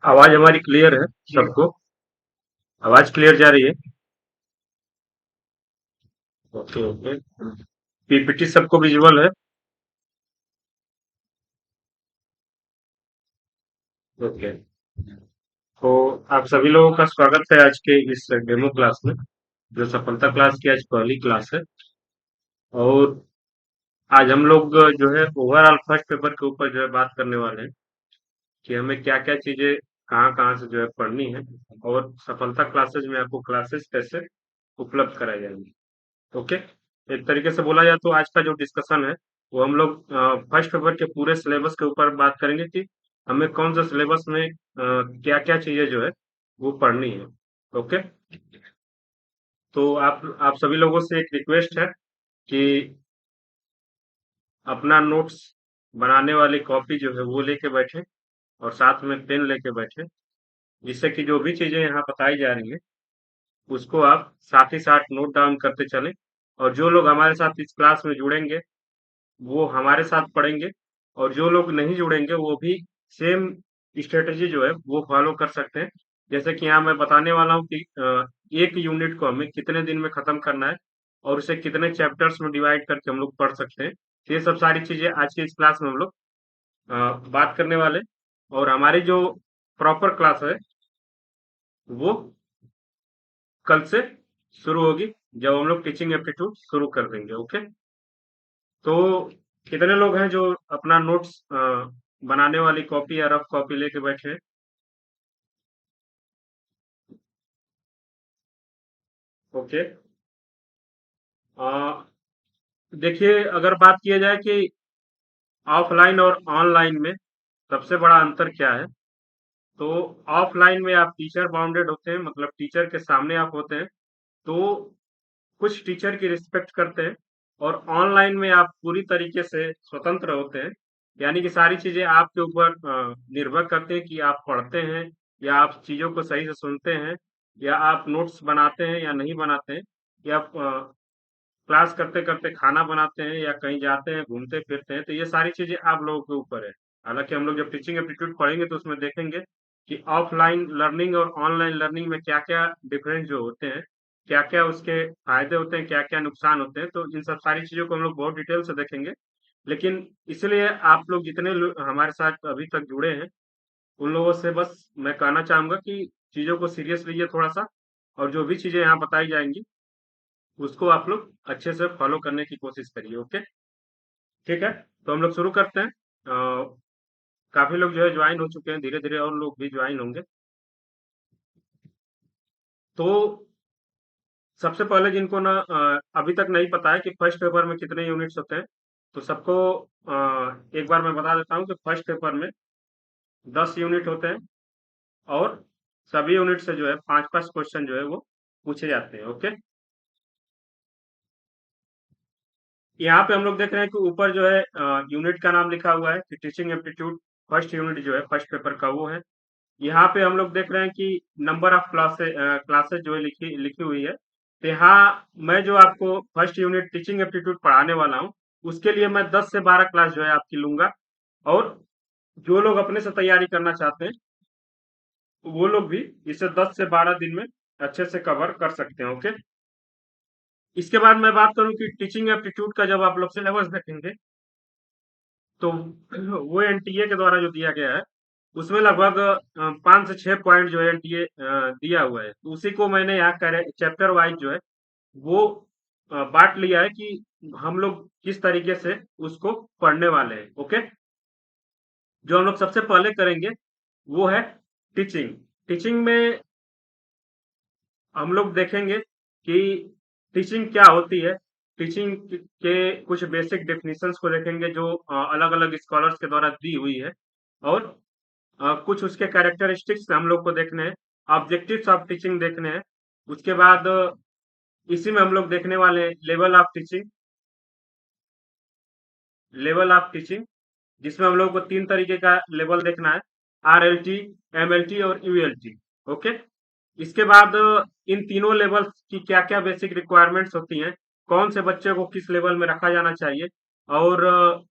आवाज हमारी क्लियर है सबको? आवाज क्लियर जा रही है? Okay okay. पीपीटी सबको विजुअल है? ओके। तो आप सभी लोगों का स्वागत है आज के इस डेमो क्लास में, जो सफलता क्लास की आज पहली क्लास है। और आज हम लोग जो है ओवरऑल फर्स्ट पेपर के ऊपर जो है बात करने वाले हैं कि हमें क्या क्या चीजें कहाँ कहाँ से जो है पढ़नी है, और सफलता क्लासेज में आपको क्लासेस कैसे उपलब्ध कराई जाएंगी। ओके। एक तरीके से बोला जाए तो आज का जो डिस्कशन है वो हम लोग फर्स्ट पेपर के पूरे सिलेबस के ऊपर बात करेंगे कि हमें कौन सा सिलेबस में क्या क्या चीजें जो है वो पढ़नी है। ओके। तो आप सभी लोगों से एक रिक्वेस्ट है कि अपना नोट्स बनाने वाली कॉपी जो है वो लेके बैठे, और साथ में पेन लेके बैठे, जिससे कि जो भी चीजें यहाँ बताई जा रही है उसको आप साथ ही साथ नोट डाउन करते चलें। और जो लोग हमारे साथ इस क्लास में जुड़ेंगे वो हमारे साथ पढ़ेंगे, और जो लोग नहीं जुड़ेंगे वो भी सेम स्ट्रेटेजी जो है वो फॉलो कर सकते हैं। जैसे कि यहाँ मैं बताने वाला हूँ कि एक यूनिट को हमें कितने दिन में खत्म करना है, और उसे कितने चैप्टर्स में डिवाइड करके हम लोग पढ़ सकते हैं। तो ये सब सारी चीजें आज की इस क्लास में हम लोग बात करने वाले हैं। और हमारी जो प्रॉपर क्लास है वो कल से शुरू होगी, जब हम लोग टीचिंग एप्टीट्यूड शुरू कर देंगे। ओके। तो कितने लोग हैं जो अपना नोट्स बनाने वाली कॉपी या रफ कॉपी लेके बैठे हैं? ओके। अ, देखिए, अगर बात किया जाए कि ऑफलाइन और ऑनलाइन में सबसे बड़ा अंतर क्या है, तो ऑफलाइन में आप टीचर बाउंडेड होते हैं, मतलब टीचर के सामने आप होते हैं, तो कुछ टीचर की रिस्पेक्ट करते हैं। और ऑनलाइन में आप पूरी तरीके से स्वतंत्र होते हैं, यानी कि सारी चीजें आपके ऊपर निर्भर करते हैं कि आप पढ़ते हैं या आप चीजों को सही से सुनते हैं, या आप नोट्स बनाते हैं या नहीं बनाते हैं, या आप क्लास करते करते खाना बनाते हैं या कहीं जाते हैं घूमते फिरते हैं। तो ये सारी चीजें आप लोगों के ऊपर है। हालांकि हम लोग जब टीचिंग एप्टीट्यूड पढ़ेंगे तो उसमें देखेंगे कि ऑफलाइन लर्निंग और ऑनलाइन लर्निंग में क्या क्या डिफरेंस जो होते हैं, क्या क्या उसके फायदे होते हैं, क्या क्या नुकसान होते हैं। तो इन सब सारी चीजों को हम लोग बहुत डिटेल से देखेंगे। लेकिन इसलिए आप लोग जितने हमारे साथ अभी तक जुड़े हैं उन लोगों से बस मैं कहना चाहूंगा कि चीजों को सीरियस लीजिए थोड़ा सा, और जो भी चीजें यहाँ बताई जाएंगी उसको आप लोग अच्छे से फॉलो करने की कोशिश करिए। ओके। ठीक है। तो हम लोग शुरू करते हैं। काफी लोग जो है ज्वाइन हो चुके हैं, धीरे धीरे और लोग भी ज्वाइन होंगे। तो सबसे पहले जिनको ना अभी तक नहीं पता है कि फर्स्ट पेपर में कितने यूनिट्स होते हैं, तो सबको एक बार मैं बता देता हूँ कि फर्स्ट पेपर में 10 यूनिट होते हैं, और सभी यूनिट से जो है 5-5 क्वेश्चन जो है वो पूछे जाते हैं। ओके। यहाँ पे हम लोग देख रहे हैं कि ऊपर जो है यूनिट का नाम लिखा हुआ है कि टीचिंग एप्टीट्यूड फर्स्ट यूनिट जो है फर्स्ट पेपर का वो है। यहाँ पे हम लोग देख रहे हैं कि नंबर ऑफ क्लासेस जो है लिखी लिखी हुई है। तो यहाँ मैं जो आपको फर्स्ट यूनिट टीचिंग एप्टीट्यूड पढ़ाने वाला हूँ उसके लिए मैं 10 से 12 क्लास जो है आपकी लूंगा। और जो लोग अपने से तैयारी करना चाहते हैं वो लोग भी इसे 10 से 12 दिन में अच्छे से कवर कर सकते हैं। ओके। इसके बाद मैं बात करूं कि टीचिंग एप्टीट्यूड का जब आप लोग सिलेबस देखेंगे तो वो एनटीए के द्वारा जो दिया गया है उसमें लगभग 5 से 6 पॉइंट जो है एनटीए दिया हुआ है। तो उसी को मैंने यहाँ चैप्टर वाइज जो है वो बांट लिया है कि हम लोग किस तरीके से उसको पढ़ने वाले हैं। ओके। जो हम लोग सबसे पहले करेंगे वो है टीचिंग। टीचिंग में हम लोग देखेंगे कि टीचिंग क्या होती है। टीचिंग के कुछ बेसिक डेफिनेशंस को देखेंगे जो अलग अलग स्कॉलर्स के द्वारा दी हुई है, और कुछ उसके कैरेक्टरिस्टिक्स हम लोग को देखने हैं, ऑब्जेक्टिव्स ऑफ टीचिंग देखने हैं। उसके बाद इसी में हम लोग देखने वाले level of teaching, level of teaching जिसमें हम लोग को 3 तरीके का लेवल देखना है, आरएलटी, एमएलटी और यूएलटी। ओके। इसके बाद इन तीनों लेवल्स की क्या क्या बेसिक रिक्वायरमेंट्स होती हैं, कौन से बच्चे को किस लेवल में रखा जाना चाहिए और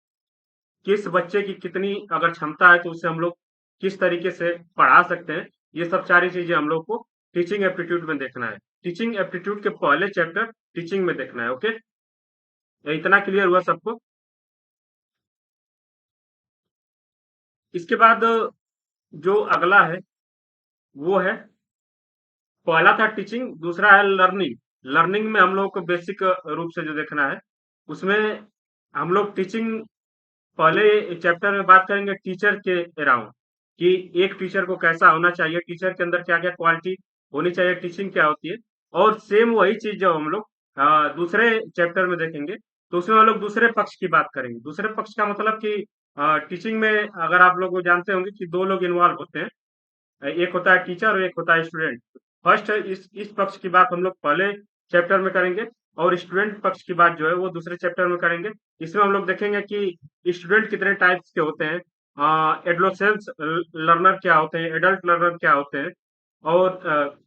किस बच्चे की कितनी अगर क्षमता है तो उसे हम लोग किस तरीके से पढ़ा सकते हैं, ये सब सारी चीजें हम लोग को टीचिंग एप्टीट्यूड में देखना है। टीचिंग एप्टीट्यूड के पहले चैप्टर टीचिंग में देखना है। ओके, इतना क्लियर हुआ सबको? इसके बाद जो अगला है वो है, पहला था टीचिंग, दूसरा है लर्निंग। लर्निंग में हम लोग को बेसिक रूप से जो देखना है, उसमें हम लोग टीचिंग पहले चैप्टर में बात करेंगे टीचर के अराउंड, कि एक टीचर को कैसा होना चाहिए, टीचर के अंदर क्या क्या क्वालिटी होनी चाहिए, टीचिंग क्या होती है। और सेम वही चीज जब हम लोग दूसरे चैप्टर में देखेंगे तो उसमें हम लोग दूसरे पक्ष की बात करेंगे। दूसरे पक्ष का मतलब कि टीचिंग में अगर आप लोग जानते होंगे कि दो लोग इन्वॉल्व होते हैं, एक होता है टीचर और एक होता है स्टूडेंट। फर्स्ट इस पक्ष की बात हम लोग पहले चैप्टर में करेंगे और स्टूडेंट पक्ष की बात जो है वो दूसरे चैप्टर में करेंगे। इसमें हम लोग देखेंगे कि स्टूडेंट कितने टाइप्स के होते हैं, एडोलेसेंस लर्नर क्या होते हैं, एडल्ट लर्नर क्या होते हैं, और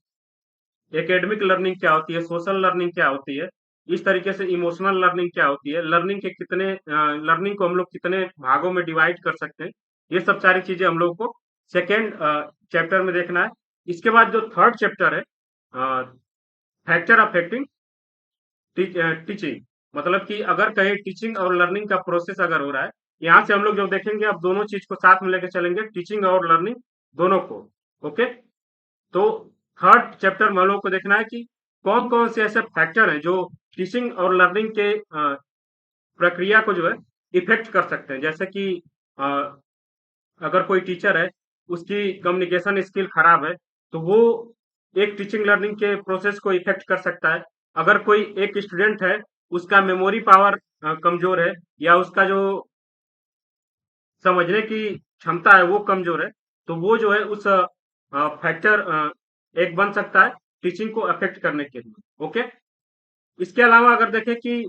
एकेडमिक लर्निंग क्या होती है, सोशल लर्निंग क्या होती है, इस तरीके से इमोशनल लर्निंग क्या होती है, लर्निंग के कितने लर्निंग को हम लोग कितने भागों में डिवाइड कर सकते हैं, ये सब सारी चीजें हम लोग को सेकेंड चैप्टर में देखना है। इसके बाद जो थर्ड चैप्टर है, फैक्टर अफेक्टिंग टीचिंग, मतलब कि अगर कहीं टीचिंग और लर्निंग का प्रोसेस अगर हो रहा है, यहाँ से हम लोग जो देखेंगे अब दोनों चीज को साथ में लेकर चलेंगे, टीचिंग और लर्निंग दोनों को। ओके, तो थर्ड चैप्टर में हम लोग को देखना है कि कौन कौन से ऐसे फैक्टर हैं जो टीचिंग और लर्निंग के प्रक्रिया को जो है इफेक्ट कर सकते हैं। जैसे कि अ, अगर कोई टीचर है, उसकी कम्युनिकेशन स्किल खराब है, तो वो एक टीचिंग लर्निंग के प्रोसेस को इफेक्ट कर सकता है। अगर कोई एक स्टूडेंट है, उसका मेमोरी पावर कमजोर है, या उसका जो समझने की क्षमता है वो कमजोर है, तो वो जो है उस फैक्टर एक बन सकता है टीचिंग को अफेक्ट करने के लिए। ओके, इसके अलावा अगर देखें कि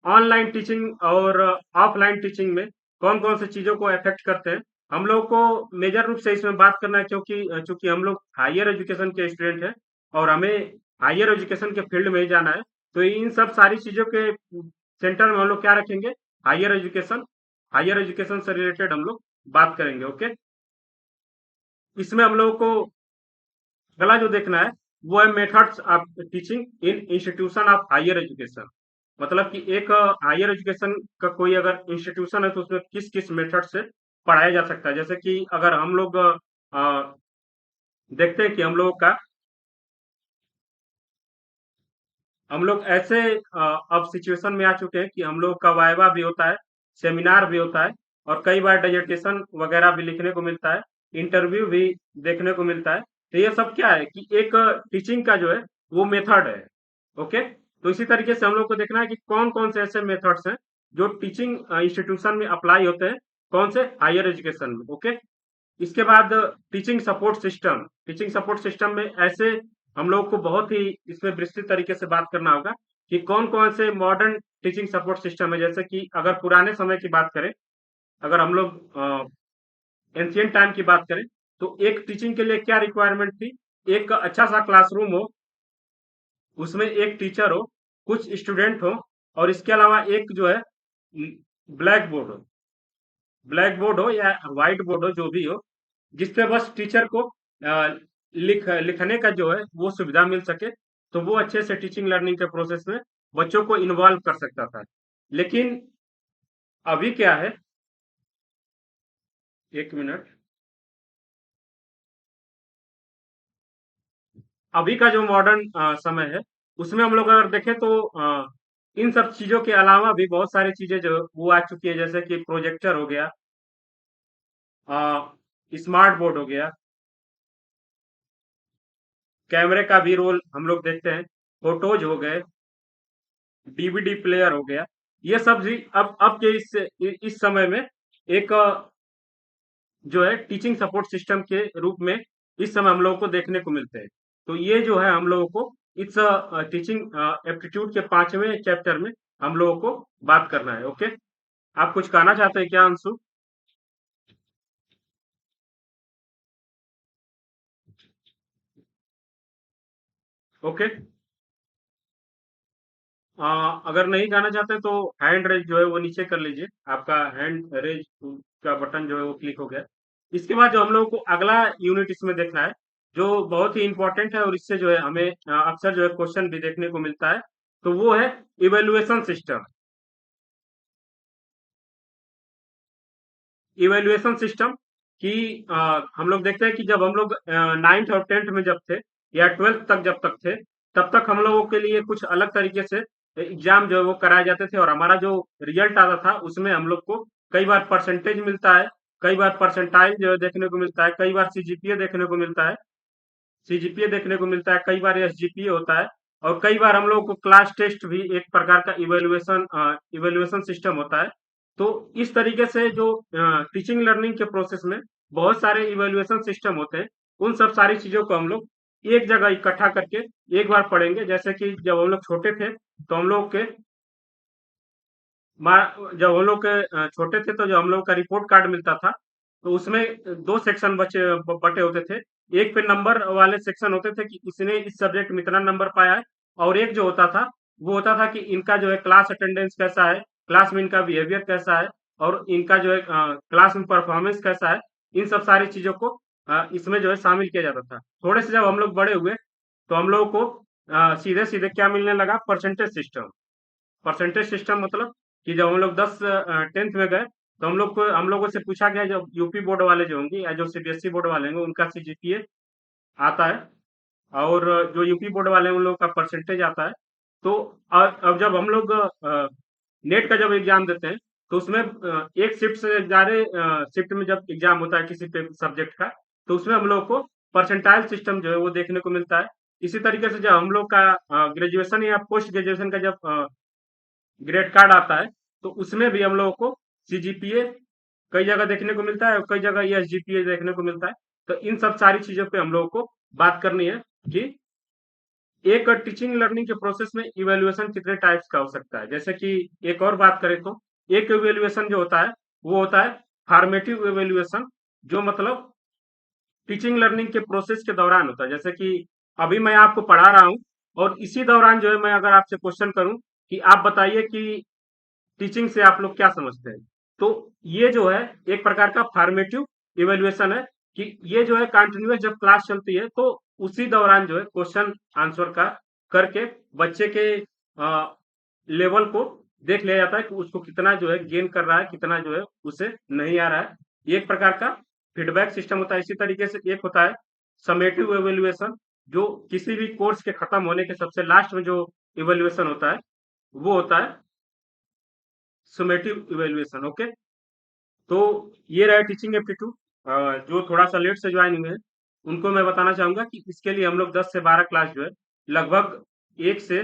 ऑनलाइन टीचिंग और ऑफलाइन टीचिंग में कौन कौन सी चीजों को अफेक्ट करते हैं, हम लोग को मेजर रूप से इसमें बात करना है, क्योंकि चूंकि हम लोग हायर एजुकेशन के स्टूडेंट हैं और हमें हायर एजुकेशन के फील्ड में ही जाना है, तो इन सब सारी चीजों के सेंटर में हम लोग क्या रखेंगे, हायर एजुकेशन। हायर एजुकेशन से रिलेटेड हम लोग बात करेंगे। ओके, इसमें हम लोग को अगला जो देखना है वो है methods of teaching in institution of higher education. मतलब कि एक हायर एजुकेशन का कोई अगर इंस्टीट्यूशन है तो उसमें किस किस मेथड से पढ़ाया जा सकता है। जैसे कि अगर हम लोग देखते हैं कि हम लोग ऐसे अब सिचुएशन में आ चुके हैं कि हम लोग का वाइवा भी होता है, सेमिनार भी होता है, और कई बार डिसर्टेशन वगैरह भी लिखने को मिलता है, इंटरव्यू भी देखने को मिलता है। तो ये सब क्या है कि एक टीचिंग का जो है वो मेथड है। ओके, तो इसी तरीके से हम लोग को देखना है कि कौन कौन से ऐसे मेथड्स हैं जो टीचिंग इंस्टीट्यूशन में अप्लाई होते हैं, कौन से हायर एजुकेशन में। ओके, इसके बाद teaching support system. Teaching support system में ऐसे हम लोग को बहुत ही इसमें विस्तृत तरीके से बात करना होगा कि कौन कौन से मॉडर्न टीचिंग सपोर्ट सिस्टम है। जैसे कि अगर पुराने समय की बात करें, अगर हम लोग एंशियंट टाइम की बात करें, तो एक टीचिंग के लिए क्या रिक्वायरमेंट थी, एक अच्छा सा क्लासरूम हो, उसमें एक टीचर हो, कुछ स्टूडेंट हो, और इसके अलावा एक जो है ब्लैक बोर्ड हो, ब्लैक बोर्ड हो या व्हाइट बोर्ड हो, जो भी हो, जिसपे बस टीचर को लिखने का जो है वो सुविधा मिल सके, तो वो अच्छे से टीचिंग लर्निंग के प्रोसेस में बच्चों को इन्वॉल्व कर सकता था। लेकिन अभी क्या है, एक मिनट, अभी का जो मॉडर्न समय है उसमें हम लोग अगर देखें तो इन सब चीजों के अलावा भी बहुत सारी चीजें जो वो आ चुकी है। जैसे कि प्रोजेक्टर हो गया, स्मार्ट बोर्ड हो गया, कैमरे का भी रोल हम लोग देखते हैं, फोटोज हो गए, डीवीडी प्लेयर हो गया, ये सब भी अब के इस समय में एक जो है टीचिंग सपोर्ट सिस्टम के रूप में इस समय हम लोगों को देखने को मिलते हैं। तो ये जो है हम लोगों को इस टीचिंग एप्टीट्यूड के 5वें चैप्टर में हम लोगों को बात करना है। ओके, आप कुछ कहना चाहते हैं क्या अंशु? ओके, अगर नहीं गाना चाहते तो हैंड रेज जो है वो नीचे कर लीजिए। आपका हैंड रेज का बटन जो है वो क्लिक हो गया। इसके बाद जो हम लोगों को अगला यूनिट इसमें देखना है, जो बहुत ही इंपॉर्टेंट है और इससे जो है हमें अक्सर जो है क्वेश्चन भी देखने को मिलता है, तो वो है इवेल्युएशन सिस्टम। इवेल्युएशन सिस्टम कि हम लोग देखते हैं कि जब हम लोग 9th और 10th में जब थे, या 12th तक जब तक थे, तब तक हम लोगों के लिए कुछ अलग तरीके से एग्जाम जो है वो कराए जाते थे, और हमारा जो रिजल्ट आता था उसमें हम लोग को कई बार परसेंटेज मिलता है, कई बार परसेंटाइल जो है देखने को मिलता है, कई बार सीजीपीए देखने को मिलता है, सीजीपीए देखने को मिलता है, कई बार एसजीपीए होता है, और कई बार हम लोगों को क्लास टेस्ट भी एक प्रकार का इवेल्युएशन सिस्टम होता है। तो इस तरीके से जो टीचिंग लर्निंग के प्रोसेस में बहुत सारे इवेल्युएशन सिस्टम होते हैं। उन सब सारी चीजों को हम लोग एक जगह इकट्ठा करके एक बार पढ़ेंगे। जैसे कि जब हम लोग छोटे थे तो हम लोग के जब हम लोग के छोटे थे तो जो हम लोग का रिपोर्ट कार्ड मिलता था, तो उसमें दो सेक्शन बटे होते थे। एक पे नंबर वाले सेक्शन होते थे कि इसने इस सब्जेक्ट में इतना नंबर पाया है, और एक जो होता था वो होता था कि इनका जो है क्लास अटेंडेंस कैसा है, क्लास में इनका बिहेवियर कैसा है, और इनका जो है क्लास में परफॉर्मेंस कैसा है। इन सब सारी चीजों को इसमें जो है शामिल किया जाता था। थोड़े से जब हम लोग बड़े हुए तो हम लोगों को सीधे सीधे क्या मिलने लगा, परसेंटेज सिस्टम। परसेंटेज सिस्टम मतलब कि जब हम लोग 10th में गए तो हम लोगों से पूछा गया, जब यूपी बोर्ड वाले जो होंगे या जो सीबीएसई बोर्ड वाले होंगे उनका सीजीपीए आता है, और जो यूपी बोर्ड वाले हैं उन लोगों का परसेंटेज आता है। तो अब जब हम लोग नेट का जब एग्जाम देते हैं तो उसमें एक शिफ्ट से ज्यादा शिफ्ट में जब एग्जाम होता है किसी सब्जेक्ट का, तो उसमें हम लोग को परसेंटाइल सिस्टम जो है वो देखने को मिलता है। इसी तरीके से जब हम लोग का ग्रेजुएशन या पोस्ट ग्रेजुएशन का जब ग्रेड कार्ड आता है, तो उसमें भी हम लोगों को सीजीपीए कई जगह देखने को मिलता है और कई जगह एसजीपीए देखने को मिलता है। तो इन सब सारी चीजों पे हम लोगों को बात करनी है कि एक टीचिंग लर्निंग के प्रोसेस में इवेल्युएशन कितने टाइप्स का हो सकता है। जैसे कि एक और बात करें तो एक इवेल्युएशन जो होता है वो होता है फॉर्मेटिव इवेल्युएशन, जो मतलब टीचिंग लर्निंग के प्रोसेस के दौरान होता है। जैसे कि अभी मैं आपको पढ़ा रहा हूँ और इसी दौरान जो है मैं अगर आपसे क्वेश्चन करूं कि आप बताइए कि टीचिंग से आप लोग क्या समझते हैं, तो ये जो है एक प्रकार का फॉर्मेटिव इवेल्युएशन है कि ये जो है कंटिन्यूअस जब क्लास चलती है तो उसी दौरान जो है क्वेश्चन आंसर का करके बच्चे के लेवल को देख लिया जाता है कि उसको कितना जो है गेन कर रहा है, कितना जो है उसे नहीं आ रहा है। ये एक प्रकार का फीडबैक सिस्टम होता है। इसी तरीके से एक होता है समेटिव इवेल्युएशन, जो किसी भी कोर्स के खत्म होने के सबसे लास्ट में जो इवेल्युएशन होता है वो होता है सुमेटिव इवेल्युएशन। ओके, तो ये रहा टीचिंग एप्टीट्यूड। जो थोड़ा सा लेट से ज्वाइन हुए हैं उनको मैं बताना चाहूंगा कि इसके लिए हम लोग 10 से 12 क्लास जो है लगभग एक से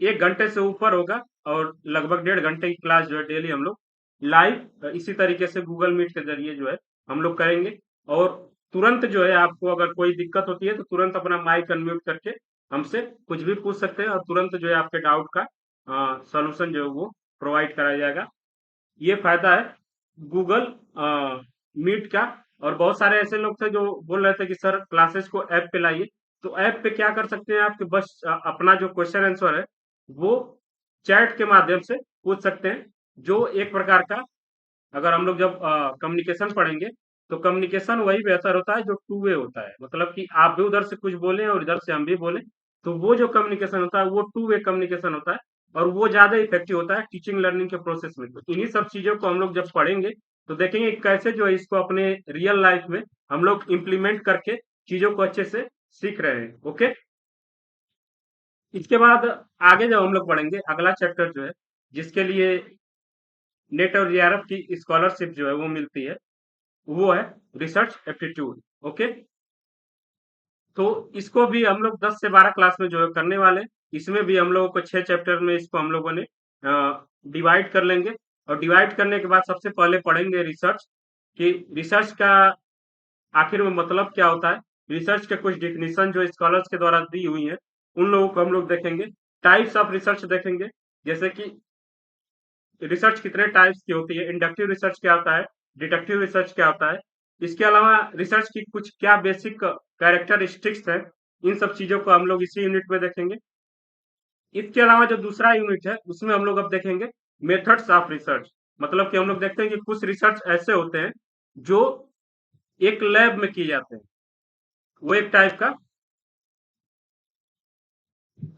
1 घंटे से ऊपर होगा, और लगभग 1.5 घंटे की क्लास जो है डेली हम लोग लाइव इसी तरीके से गूगल मीट के जरिए जो है हम लोग करेंगे। और तुरंत जो है आपको अगर कोई दिक्कत होती है तो तुरंत अपना माइक अनम्यूट करके हमसे कुछ भी पूछ सकते हैं, और तुरंत जो है आपके डाउट का सॉल्यूशन जो है वो प्रोवाइड कराया जाएगा। ये फायदा है गूगल मीट का। और बहुत सारे ऐसे लोग थे जो बोल रहे थे कि सर क्लासेस को ऐप पे लाइए, तो ऐप पे क्या कर सकते हैं आप कि बस अपना जो क्वेश्चन आंसर है वो चैट के माध्यम से पूछ सकते हैं। जो एक प्रकार का, अगर हम लोग जब कम्युनिकेशन पढ़ेंगे तो कम्युनिकेशन वही बेहतर होता है जो टू वे होता है, मतलब कि आप भी उधर से कुछ बोलें और इधर से हम भी बोलें, तो वो जो कम्युनिकेशन होता है वो टू वे कम्युनिकेशन होता है, और वो ज्यादा इफेक्टिव होता है टीचिंग लर्निंग के प्रोसेस में। तो इन्हीं सब चीजों को हम लोग जब पढ़ेंगे तो देखेंगे कैसे जो है इसको अपने रियल लाइफ में हम लोग इम्प्लीमेंट करके चीजों को अच्छे से सीख रहे हैं। ओके, इसके बाद आगे जब हम लोग पढ़ेंगे अगला चैप्टर जो है जिसके लिए नेट और जेआरएफ की स्कॉलरशिप जो है वो मिलती है, वो है रिसर्च एप्टीट्यूड। ओके, तो इसको भी हम लोग 10 से 12 क्लास में जो है करने वाले हैं। इसमें भी हम लोगों को 6 चैप्टर में इसको हम लोगों ने डिवाइड कर लेंगे, और डिवाइड करने के बाद सबसे पहले पढ़ेंगे रिसर्च, कि रिसर्च का आखिर में मतलब क्या होता है। रिसर्च के कुछ डिफिनीशन जो स्कॉलर्स के द्वारा दी हुई है उन लोगों को हम लोग देखेंगे। टाइप्स ऑफ रिसर्च देखेंगे, जैसे कि रिसर्च कितने टाइप्स की होती है, इंडक्टिव रिसर्च क्या होता है, डिडक्टिव रिसर्च क्या होता है, इसके अलावा रिसर्च की कुछ क्या बेसिक कैरेक्टरिस्टिक्स है। इन सब चीजों को हम लोग इसी यूनिट में देखेंगे। इसके अलावा जो दूसरा यूनिट है उसमें हम लोग अब देखेंगे मेथड्स ऑफ रिसर्च। मतलब कि हम लोग देखते हैं कि कुछ रिसर्च ऐसे होते हैं जो एक लैब में किए जाते हैं, वो एक टाइप का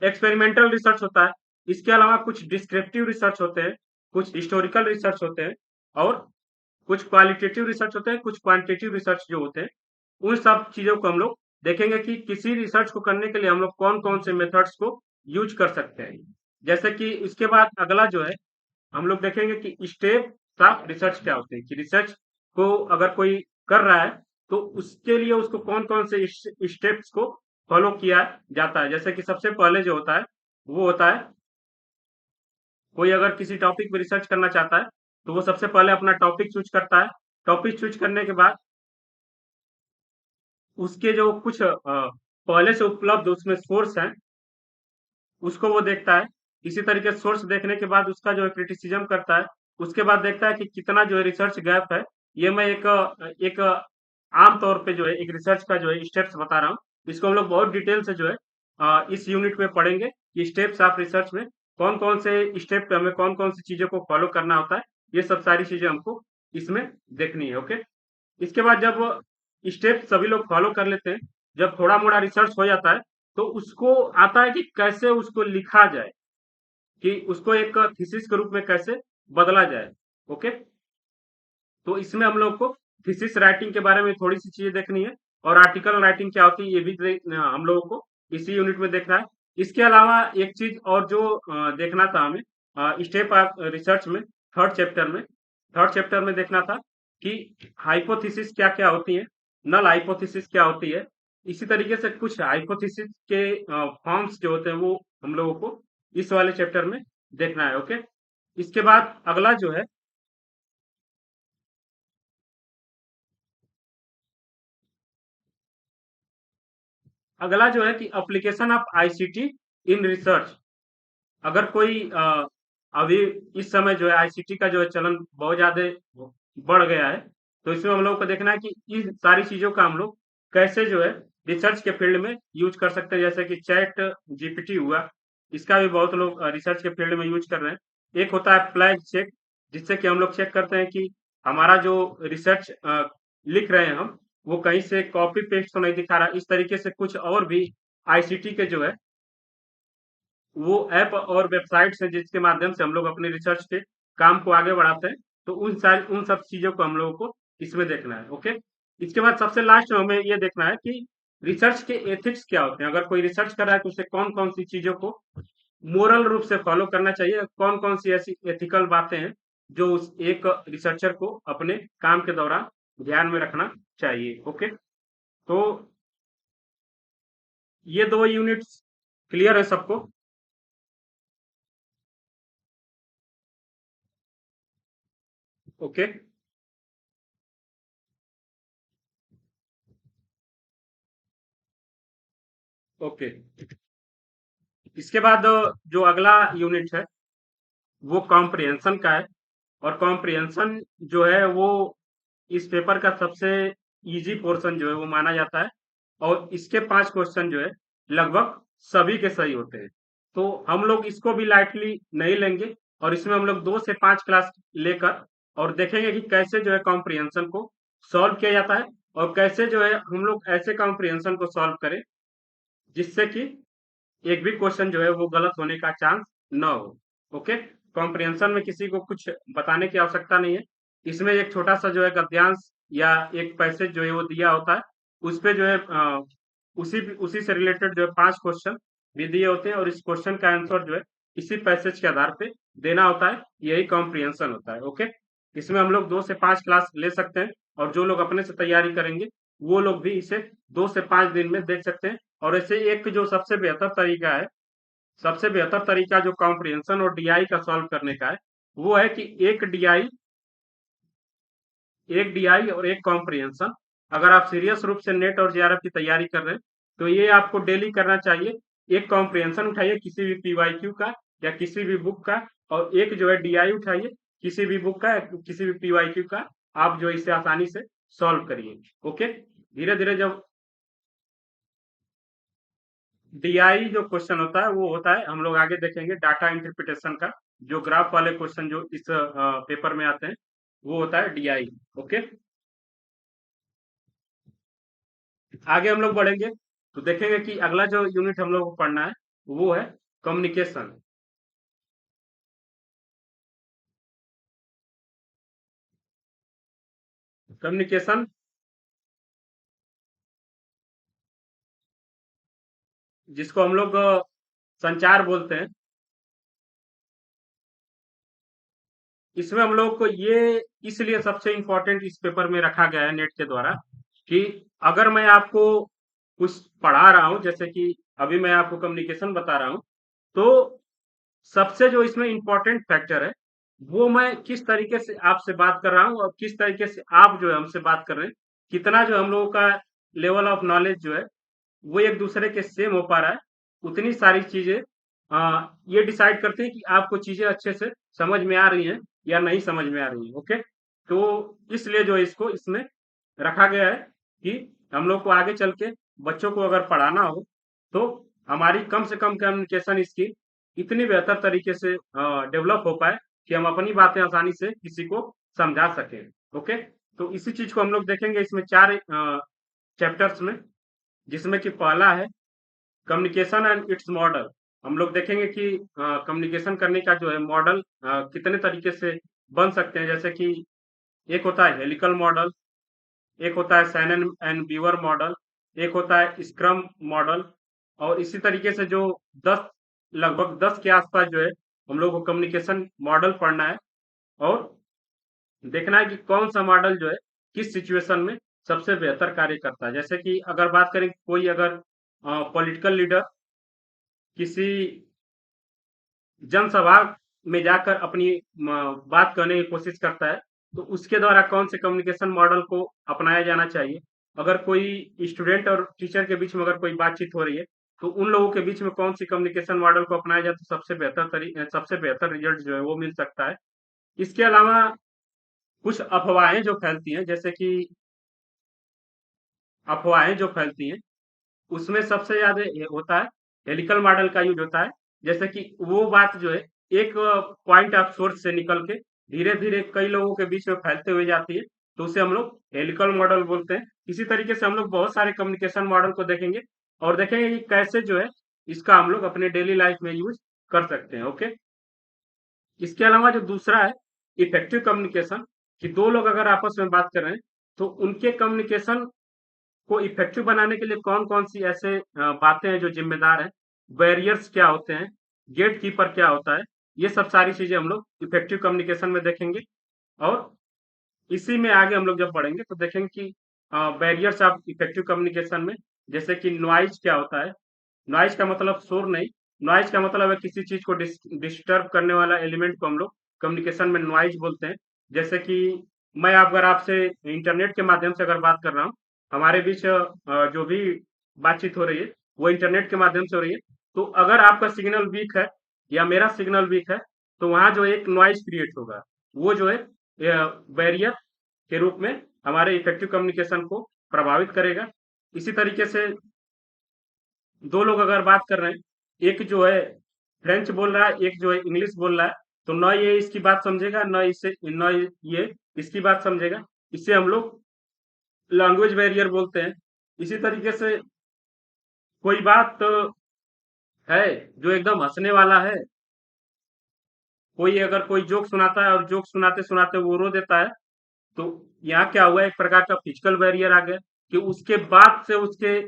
एक्सपेरिमेंटल रिसर्च होता है। इसके अलावा कुछ डिस्क्रिप्टिव रिसर्च होते हैं, कुछ हिस्टोरिकल रिसर्च होते हैं, और कुछ क्वालिटेटिव रिसर्च होते हैं, कुछ क्वांटिटेटिव रिसर्च जो होते हैं। उन सब चीजों को हम लोग देखेंगे कि किसी रिसर्च को करने के लिए हम लोग कौन कौन से मेथड्स को यूज कर सकते हैं। जैसे कि इसके बाद अगला जो है हम लोग देखेंगे कि स्टेप ऑफ रिसर्च क्या होते हैं, कि रिसर्च को अगर कोई कर रहा है तो उसके लिए उसको कौन कौन से स्टेप्स को फॉलो किया जाता है। जैसे कि सबसे पहले जो होता है वो होता है, कोई अगर किसी टॉपिक पे रिसर्च करना चाहता है तो वो सबसे पहले अपना टॉपिक चूज करता है। टॉपिक चूज करने के बाद उसके जो कुछ पहले से उपलब्ध उसमें सोर्स हैं उसको वो देखता है। इसी तरीके से सोर्स देखने के बाद उसका जो है क्रिटिसिज्म करता है। उसके बाद देखता है कि कितना जो है रिसर्च गैप है। ये मैं एक आम तौर पे जो है एक रिसर्च का जो है स्टेप्स बता रहा हूँ। इसको हम लोग बहुत डिटेल से जो है इस यूनिट में पढ़ेंगे कि स्टेप्स ऑफ रिसर्च में कौन कौन से स्टेप पे हमें कौन कौन सी चीजों को फॉलो करना होता है। ये सब सारी चीजें हमको इसमें देखनी है। ओके, इसके बाद जब स्टेप सभी लोग फॉलो कर लेते हैं, जब थोड़ा मोड़ा रिसर्च हो जाता है तो उसको आता है कि कैसे उसको लिखा जाए, कि उसको एक थीसिस के रूप में कैसे बदला जाए। ओके, तो इसमें हम लोग को थीसिस राइटिंग के बारे में थोड़ी सी चीजें देखनी है, और आर्टिकल राइटिंग क्या होती है ये भी हम लोगों को इसी यूनिट में देखना है। इसके अलावा एक चीज और जो देखना था हमें स्टेप ऑफ रिसर्च में, थर्ड चैप्टर में देखना था कि हाइपोथेसिस क्या क्या होती है, नल हाइपोथेसिस क्या होती है। इसी तरीके से कुछ हाइपोथेसिस के फॉर्म्स जो होते हैं वो हम लोगों को इस वाले चैप्टर में देखना है। ओके, इसके बाद अगला जो है, अगला जो है कि application of ICT in research. अगर कोई अभी इस समय जो है आईसीटी का जो है चलन बहुत ज्यादा बढ़ गया है, तो इसमें हम लोग को देखना है कि इन सारी चीजों का हम लोग कैसे जो है रिसर्च के फील्ड में यूज कर सकते हैं। जैसे कि चैट जीपीटी हुआ, इसका भी बहुत लोग रिसर्च के फील्ड में यूज कर रहे हैं। एक होता है फ्लैग चेक, जिससे कि हम लोग चेक करते हैं कि हमारा जो रिसर्च लिख रहे हैं हम, वो कहीं से कॉपी पेस्ट तो नहीं दिखा रहा। इस तरीके से कुछ और भी आईसीटी के जो है वो ऐप और वेबसाइट्स हैं जिसके माध्यम से हम लोग अपने रिसर्च के काम को आगे बढ़ाते हैं। तो उन सब चीजों को हम लोगों को इसमें देखना है। ओके, इसके बाद सबसे लास्ट में हमें ये देखना है कि रिसर्च के एथिक्स क्या होते हैं। अगर कोई रिसर्च कर रहा है तो उसे कौन कौन सी चीजों को मोरल रूप से फॉलो करना चाहिए, कौन कौन सी ऐसी एथिकल बातें हैं जो उस एक रिसर्चर को अपने काम के दौरान ध्यान में रखना चाहिए। ओके, तो ये दो यूनिट्स क्लियर है सबको? ओके, ओके, इसके बाद जो अगला यूनिट है वो कॉम्प्रिहेंशन का है। और कॉम्प्रिहेंशन जो है वो इस पेपर का सबसे इजी पोर्शन जो है वो माना जाता है। और इसके 5 क्वेश्चन जो है लगभग सभी के सही होते हैं। तो हम लोग इसको भी लाइटली नहीं लेंगे, और इसमें हम लोग 2 से 5 क्लास लेकर और देखेंगे कि कैसे जो है कॉम्प्रिहेंशन को सॉल्व किया जाता है, और कैसे जो है हम लोग ऐसे कॉम्प्रिहेंशन को सॉल्व करें जिससे कि एक भी क्वेश्चन जो है वो गलत होने का चांस न हो। ओके, कॉम्प्रिहेंशन में किसी को कुछ बताने की आवश्यकता नहीं है। इसमें एक छोटा सा जो है गद्यांश या एक पैसेज जो है वो दिया होता है, उस पे जो है उसी से रिलेटेड जो है 5 क्वेश्चन भी दिए होते हैं, और इस क्वेश्चन का आंसर जो है इसी पैसेज के आधार पे देना होता है। यही कॉम्प्रिहेंशन होता है। ओके, इसमें हम लोग 2 से 5 क्लास ले सकते हैं, और जो लोग अपने से तैयारी करेंगे वो लोग भी इसे 2 से 5 दिन में देख सकते हैं। और ऐसे एक जो सबसे बेहतर तरीका है, सबसे बेहतर तरीका जो कॉम्प्रिहेंशन और डीआई का सॉल्व करने का है, वो है कि एक डीआई और एक कॉम्प्रिहेंशन। अगर आप सीरियस रूप से नेट और जेआरएफ की तैयारी कर रहे हैं तो ये आपको डेली करना चाहिए। एक कॉम्प्रिहेंशन उठाइए किसी भी पीवाईक्यू का या किसी भी बुक का, और एक जो है डीआई उठाइए किसी भी बुक का या किसी भी पीवाईक्यू का। आप जो इसे आसानी से सॉल्व करिए। ओके, धीरे धीरे जब डीआई जो क्वेश्चन होता है वो होता है, हम लोग आगे देखेंगे, डाटा इंटरप्रिटेशन का। जो ग्राफ वाले क्वेश्चन जो इस पेपर में आते हैं वो होता है डीआई। ओके, आगे हम लोग बढ़ेंगे तो देखेंगे कि अगला जो यूनिट हम लोग को पढ़ना है वो है कम्युनिकेशन। कम्युनिकेशन जिसको हम लोग संचार बोलते हैं, इसमें हम लोग को ये इसलिए सबसे इम्पोर्टेंट इस पेपर में रखा गया है नेट के द्वारा कि अगर मैं आपको कुछ पढ़ा रहा हूं, जैसे कि अभी मैं आपको कम्युनिकेशन बता रहा हूं, तो सबसे जो इसमें इम्पोर्टेंट फैक्टर है वो मैं किस तरीके से आपसे बात कर रहा हूँ और किस तरीके से आप जो है हमसे बात कर रहे हैं, कितना जो हम लोगों का लेवल ऑफ नॉलेज जो है वो एक दूसरे के सेम हो पा रहा है, उतनी सारी चीजें ये डिसाइड करते हैं कि आपको चीजें अच्छे से समझ में आ रही हैं या नहीं समझ में आ रही हैं। ओके, तो इसलिए जो है इसको इसमें रखा गया है कि हम लोग को आगे चल के बच्चों को अगर पढ़ाना हो तो हमारी कम से कम कम्युनिकेशन स्किल इतनी बेहतर तरीके से डेवलप हो पाए कि हम अपनी बातें आसानी से किसी को समझा सकें। ओके, तो इसी चीज को हम लोग देखेंगे इसमें चार चैप्टर्स में, जिसमें कि पहला है कम्युनिकेशन एंड इट्स मॉडल। हम लोग देखेंगे कि कम्युनिकेशन करने का जो है मॉडल कितने तरीके से बन सकते हैं, जैसे कि एक होता है हेलिकल मॉडल, एक होता है सैनन एंड बीवर मॉडल, एक होता है स्क्रम मॉडल, और इसी तरीके से जो 10 लगभग 10 के आसपास जो है हम लोग को कम्युनिकेशन मॉडल पढ़ना है और देखना है कि कौन सा मॉडल जो है किस सिचुएशन में सबसे बेहतर कार्य करता है। जैसे कि अगर बात करें कोई अगर पॉलिटिकल लीडर किसी जनसभा में जाकर अपनी बात करने की कोशिश करता है तो उसके द्वारा कौन से कम्युनिकेशन मॉडल को अपनाया जाना चाहिए। अगर कोई स्टूडेंट और टीचर के बीच में अगर कोई बातचीत हो रही है तो उन लोगों के बीच में कौन सी कम्युनिकेशन मॉडल को अपनाया जाए तो सबसे बेहतर रिजल्ट जो है वो मिल सकता है। इसके अलावा कुछ अफवाहें जो फैलती हैं, जैसे कि अफवाहें जो फैलती हैं उसमें सबसे ज़्यादा ये होता है हेलिकल मॉडल का यूज़ होता है। जैसे कि वो बात जो है एक पॉइंट ऑफ सोर्स से निकल के धीरे-धीरे कई लोगों के बीच में फैलते हुए जाती है, तो उसे हम लोग हेलिकल मॉडल बोलते हैं। इसी तरीके से हम लोग बहुत सारे कम्युनिकेशन मॉडल को देखेंगे और देखेंगे कि कैसे जो है इसका हम लोग अपने डेली लाइफ में यूज़ कर सकते हैं। ओके, इसके अलावा जो दूसरा है इफेक्टिव कम्युनिकेशन, कि 2 लोग अगर आपस में बात कर रहे हैं, तो उनके कम्युनिकेशन को इफेक्टिव बनाने के लिए कौन-कौन सी ऐसे बातें हैं जो जिम्मेदार हैं, बैरियर्स क्या होते हैं, गेट कीपर क्या होता है, ये सब सारी चीजें हम लोग इफेक्टिव कम्युनिकेशन में देखेंगे। और इसी में आगे हम लोग जब बढ़ेंगे तो देखेंगे कि बैरियर्स ऑफ इफेक्टिव कम्युनिकेशन में, जैसे कि नॉइज क्या होता है। नॉइज का मतलब शोर नहीं, नॉइज का मतलब है किसी चीज को डिस्टर्ब करने वाला एलिमेंट को हम लोग कम्युनिकेशन में नॉइज बोलते हैं। जैसे कि मैं अगर आपसे इंटरनेट के माध्यम से अगर बात कर रहा हूँ, हमारे बीच जो भी बातचीत हो रही है वो इंटरनेट के माध्यम से हो रही है, तो अगर आपका सिग्नल वीक है या मेरा सिग्नल वीक है तो वहां जो एक नॉइज क्रिएट होगा, वो जो है बैरियर के रूप में हमारे इफेक्टिव कम्युनिकेशन को प्रभावित करेगा। इसी तरीके से 2 लोग अगर बात कर रहे हैं, एक जो है फ्रेंच बोल रहा है, एक जो है इंग्लिश बोल रहा है, तो न ये इसकी बात समझेगा, न ये इसकी बात समझेगा। इसे हम लोग लैंग्वेज बैरियर बोलते हैं। इसी तरीके से कोई बात है जो एकदम हँसने वाला है, कोई अगर कोई जोक सुनाता है और जोक सुनाते-सुनाते वो रो देता है, तो यहाँ क्या हुआ, एक प्रकार का फिजिकल बैरियर आ गया कि उसके बाद से उसके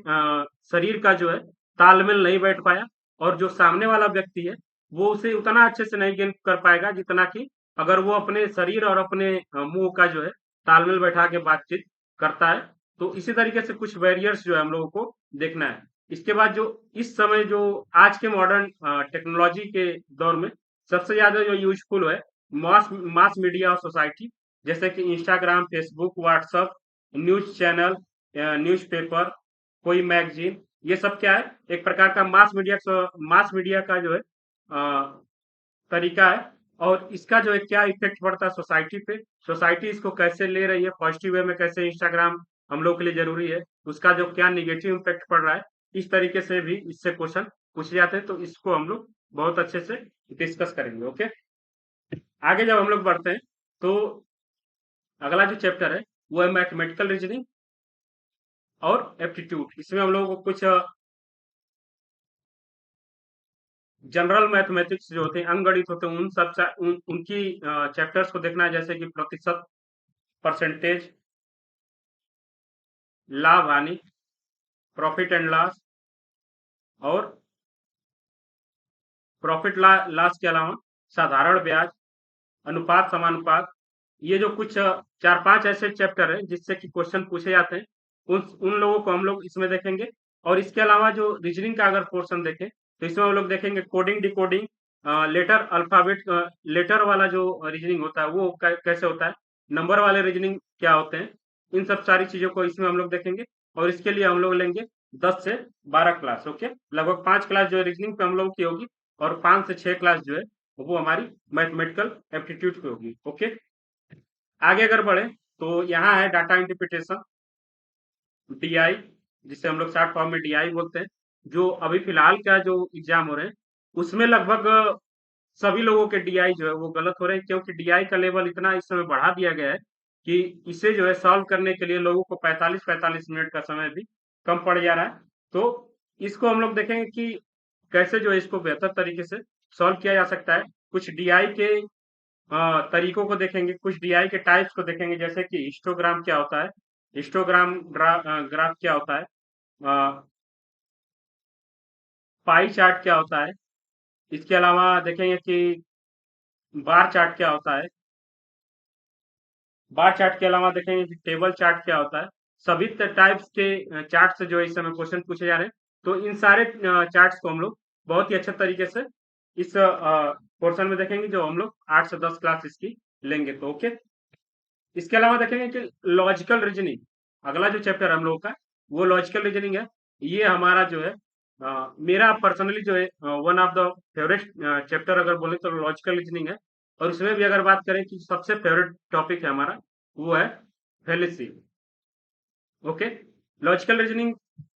शरीर का जो है तालमेल नहीं बैठ पाया और जो सामने वाला व्यक्ति है वो उसे उतना अच्छे से नहीं गेन कर पाएगा जितना कि अगर वो अपने शरीर और अपने मुंह का जो है तालमेल बैठा के बातचीत करता है। तो इसी तरीके से कुछ बैरियर्स जो है हम लोगों को देखना है। इसके बाद जो इस समय जो आज के मॉडर्न टेक्नोलॉजी के दौर में सबसे ज्यादा जो यूजफुल है मास मास मीडिया और सोसाइटी, जैसे कि Instagram, Facebook, WhatsApp, news channel, newspaper, कोई मैगजीन, ये सब क्या है एक प्रकार का मास मीडिया का जो है तरीका है। और इसका जो है क्या इफेक्ट पड़ता है सोसाइटी पे, सोसाइटी इसको कैसे ले रही है, पॉजिटिव वे में कैसे इंस्टाग्राम हम लोग के लिए जरूरी है, उसका जो क्या निगेटिव इम्पैक्ट पड़ रहा है, इस तरीके से भी इससे क्वेश्चन पूछे जाते हैं, तो इसको हम लोग बहुत अच्छे से डिस्कस करेंगे। ओके, आगे जब हम लोग बढ़ते हैं तो अगला जो चैप्टर है वो है मैथमेटिकल रीजनिंग और एप्टीट्यूड। इसमें हम लोग को कुछ जनरल मैथमेटिक्स जो होते हैं, अंकगणित होते हैं, उनकी चैप्टर्स को देखना है, जैसे कि प्रतिशत, परसेंटेज, लाभ हानि, प्रॉफिट एंड लॉस, और प्रॉफिट लॉस के अलावा साधारण ब्याज, अनुपात समानुपात। ये जो कुछ चार पांच ऐसे चैप्टर है जिससे कि क्वेश्चन पूछे जाते हैं, उन उन लोगों को हम लोग इसमें देखेंगे। और इसके अलावा जो रीजनिंग का अगर पोर्शन देखें तो इसमें हम लोग देखेंगे coding, decoding, letter alphabet, letter वाला जो रीजनिंग होता है वो कैसे होता है, नंबर वाले रीजनिंग क्या होते हैं, इन सब सारी चीजों को इसमें हम लोग देखेंगे। और इसके लिए हम लोग लेंगे 10 से 12 क्लास। ओके, लगभग 5 क्लास जो है रीजनिंग पे हम लोगों की होगी, और 5 से 6 क्लास जो है वो हमारी मैथमेटिकल एप्टीट्यूड पे होगी। ओके, आगे अगर बढ़े तो यहाँ है डाटा इंटरप्रिटेशन, डीआई, जिसे हम लोग शॉर्ट फॉर्म में डीआई बोलते हैं। जो अभी फिलहाल का जो एग्जाम हो रहे हैं उसमें लगभग सभी लोगों के डीआई जो है वो गलत हो रहे हैं, क्योंकि डीआई का लेवल इतना इस समय बढ़ा दिया गया है कि इसे जो है सॉल्व करने के लिए लोगों को 45-45 मिनट का समय भी कम पड़ जा रहा है। तो इसको हम लोग देखेंगे कि कैसे जो है इसको बेहतर तरीके से सॉल्व किया जा सकता है। कुछ डीआई के तरीकों को देखेंगे, कुछ डीआई के टाइप्स को देखेंगे, जैसे कि हिस्टोग्राम क्या होता है, हिस्टोग्राम ग्राफ क्या होता है, पाई चार्ट क्या होता है, इसके अलावा देखेंगे कि बार चार्ट क्या होता है, बार चार्ट के अलावा देखेंगे कि टेबल चार्ट क्या होता है। सभी टाइप्स के चार्ट से जो है इस समय क्वेश्चन पूछे जा रहे हैं, तो इन सारे चार्ट्स को हम लोग बहुत ही अच्छे तरीके से इस पोर्शन में देखेंगे, जो हम लोग 8 से 10 क्लास इसकी लेंगे। तो ओके, इसके अलावा देखेंगे कि लॉजिकल रीजनिंग, अगला जो चैप्टर हम लोगों का वो लॉजिकल रीजनिंग है। ये हमारा जो है मेरा पर्सनली जो है one of the favourite chapter अगर बोले तो लॉजिकल रीजनिंग है। और इसमें भी अगर बात करें कि सबसे फेवरेट टॉपिक है हमारा वो है फेलिसी। ओके, लॉजिकल रीजनिंग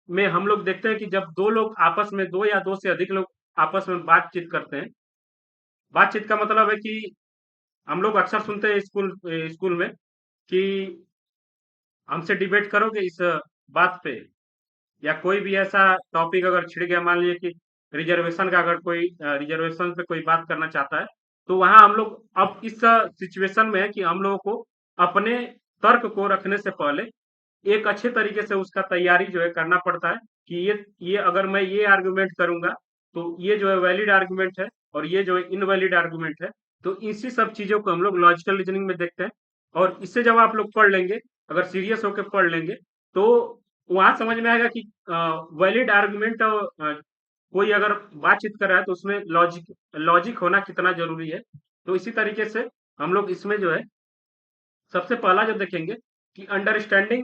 में हम लोग देखते हैं कि जब दो लोग आपस में, दो या दो से अधिक लोग आपस में बातचीत करते हैं, बातचीत का मतलब है कि हम लोग अक्सर सुनते हैं स्कूल में कि हमसे डिबेट करोगे इस बात पे, या कोई भी ऐसा टॉपिक अगर छिड़ गया, मान लीजिए कि रिजर्वेशन का, अगर कोई रिजर्वेशन पे कोई बात करना चाहता है, तो वहां हम लोग अब इस सिचुएशन में है कि हम लोगों को अपने तर्क को रखने से पहले एक अच्छे तरीके से उसका तैयारी जो है करना पड़ता है कि ये अगर मैं ये आर्गुमेंट करूंगा तो ये जो है वैलिड आर्गुमेंट है, और ये जो है इनवैलिड आर्गुमेंट है। तो इसी सब चीजों को हम लोग लॉजिकल रीजनिंग में देखते हैं। और इससे जब आप लोग पढ़ लेंगे, अगर सीरियस होकर पढ़ लेंगे, तो वहां समझ में आएगा कि वैलिड आर्गुमेंट कोई अगर बातचीत कर रहा है तो उसमें लॉजिक लॉजिक होना कितना जरूरी है। तो इसी तरीके से हम लोग इसमें जो है सबसे पहला जो देखेंगे कि understanding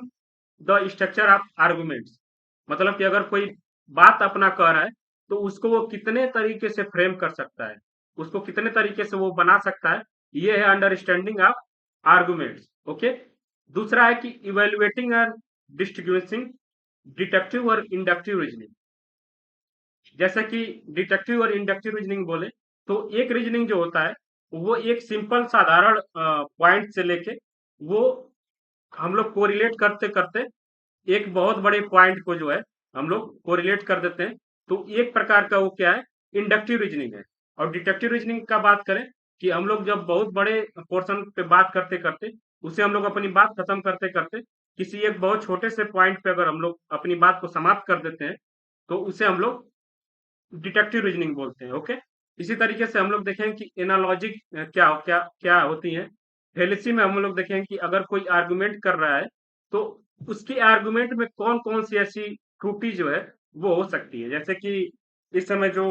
the structure of arguments, मतलब कि अगर कोई बात अपना कह रहा है तो उसको वो कितने तरीके से फ्रेम कर सकता है, उसको कितने तरीके से वो बना सकता है, ये है अंडरस्टैंडिंग ऑफ आर्गुमेंट्स। ओके, दूसरा है कि इवेल्युएटिंग एंड डिस्टिंग्विशिंग डिडक्टिव और इंडक्टिव रीजनिंग। जैसे कि डिडक्टिव और इंडक्टिव रीजनिंग बोले तो एक रीजनिंग जो होता है वो एक सिंपल साधारण पॉइंट से लेके वो हम लोग कोरिलेट करते करते एक बहुत बड़े पॉइंट को जो है हम लोग कोरिलेट कर देते हैं। तो एक प्रकार का वो क्या है, इंडक्टिव रीजनिंग है। और डिडक्टिव रीजनिंग का बात करें कि हम लोग जब बहुत बड़े पोर्शन पे बात करते करते उसे हम लोग अपनी बात खत्म करते करते किसी एक बहुत छोटे से पॉइंट पे अगर हम लोग अपनी बात को समाप्त कर देते हैं, तो उसे हम लोग डिडक्टिव रीजनिंग बोलते हैं। ओके, इसी तरीके से हम लोग देखें कि एनालॉजी क्या क्या क्या होती है। फेलिसी में हम लोग देखें कि अगर कोई आर्गुमेंट कर रहा है तो उसके आर्गुमेंट में कौन कौन सी ऐसी त्रुटि जो है वो हो सकती है। जैसे कि इस समय जो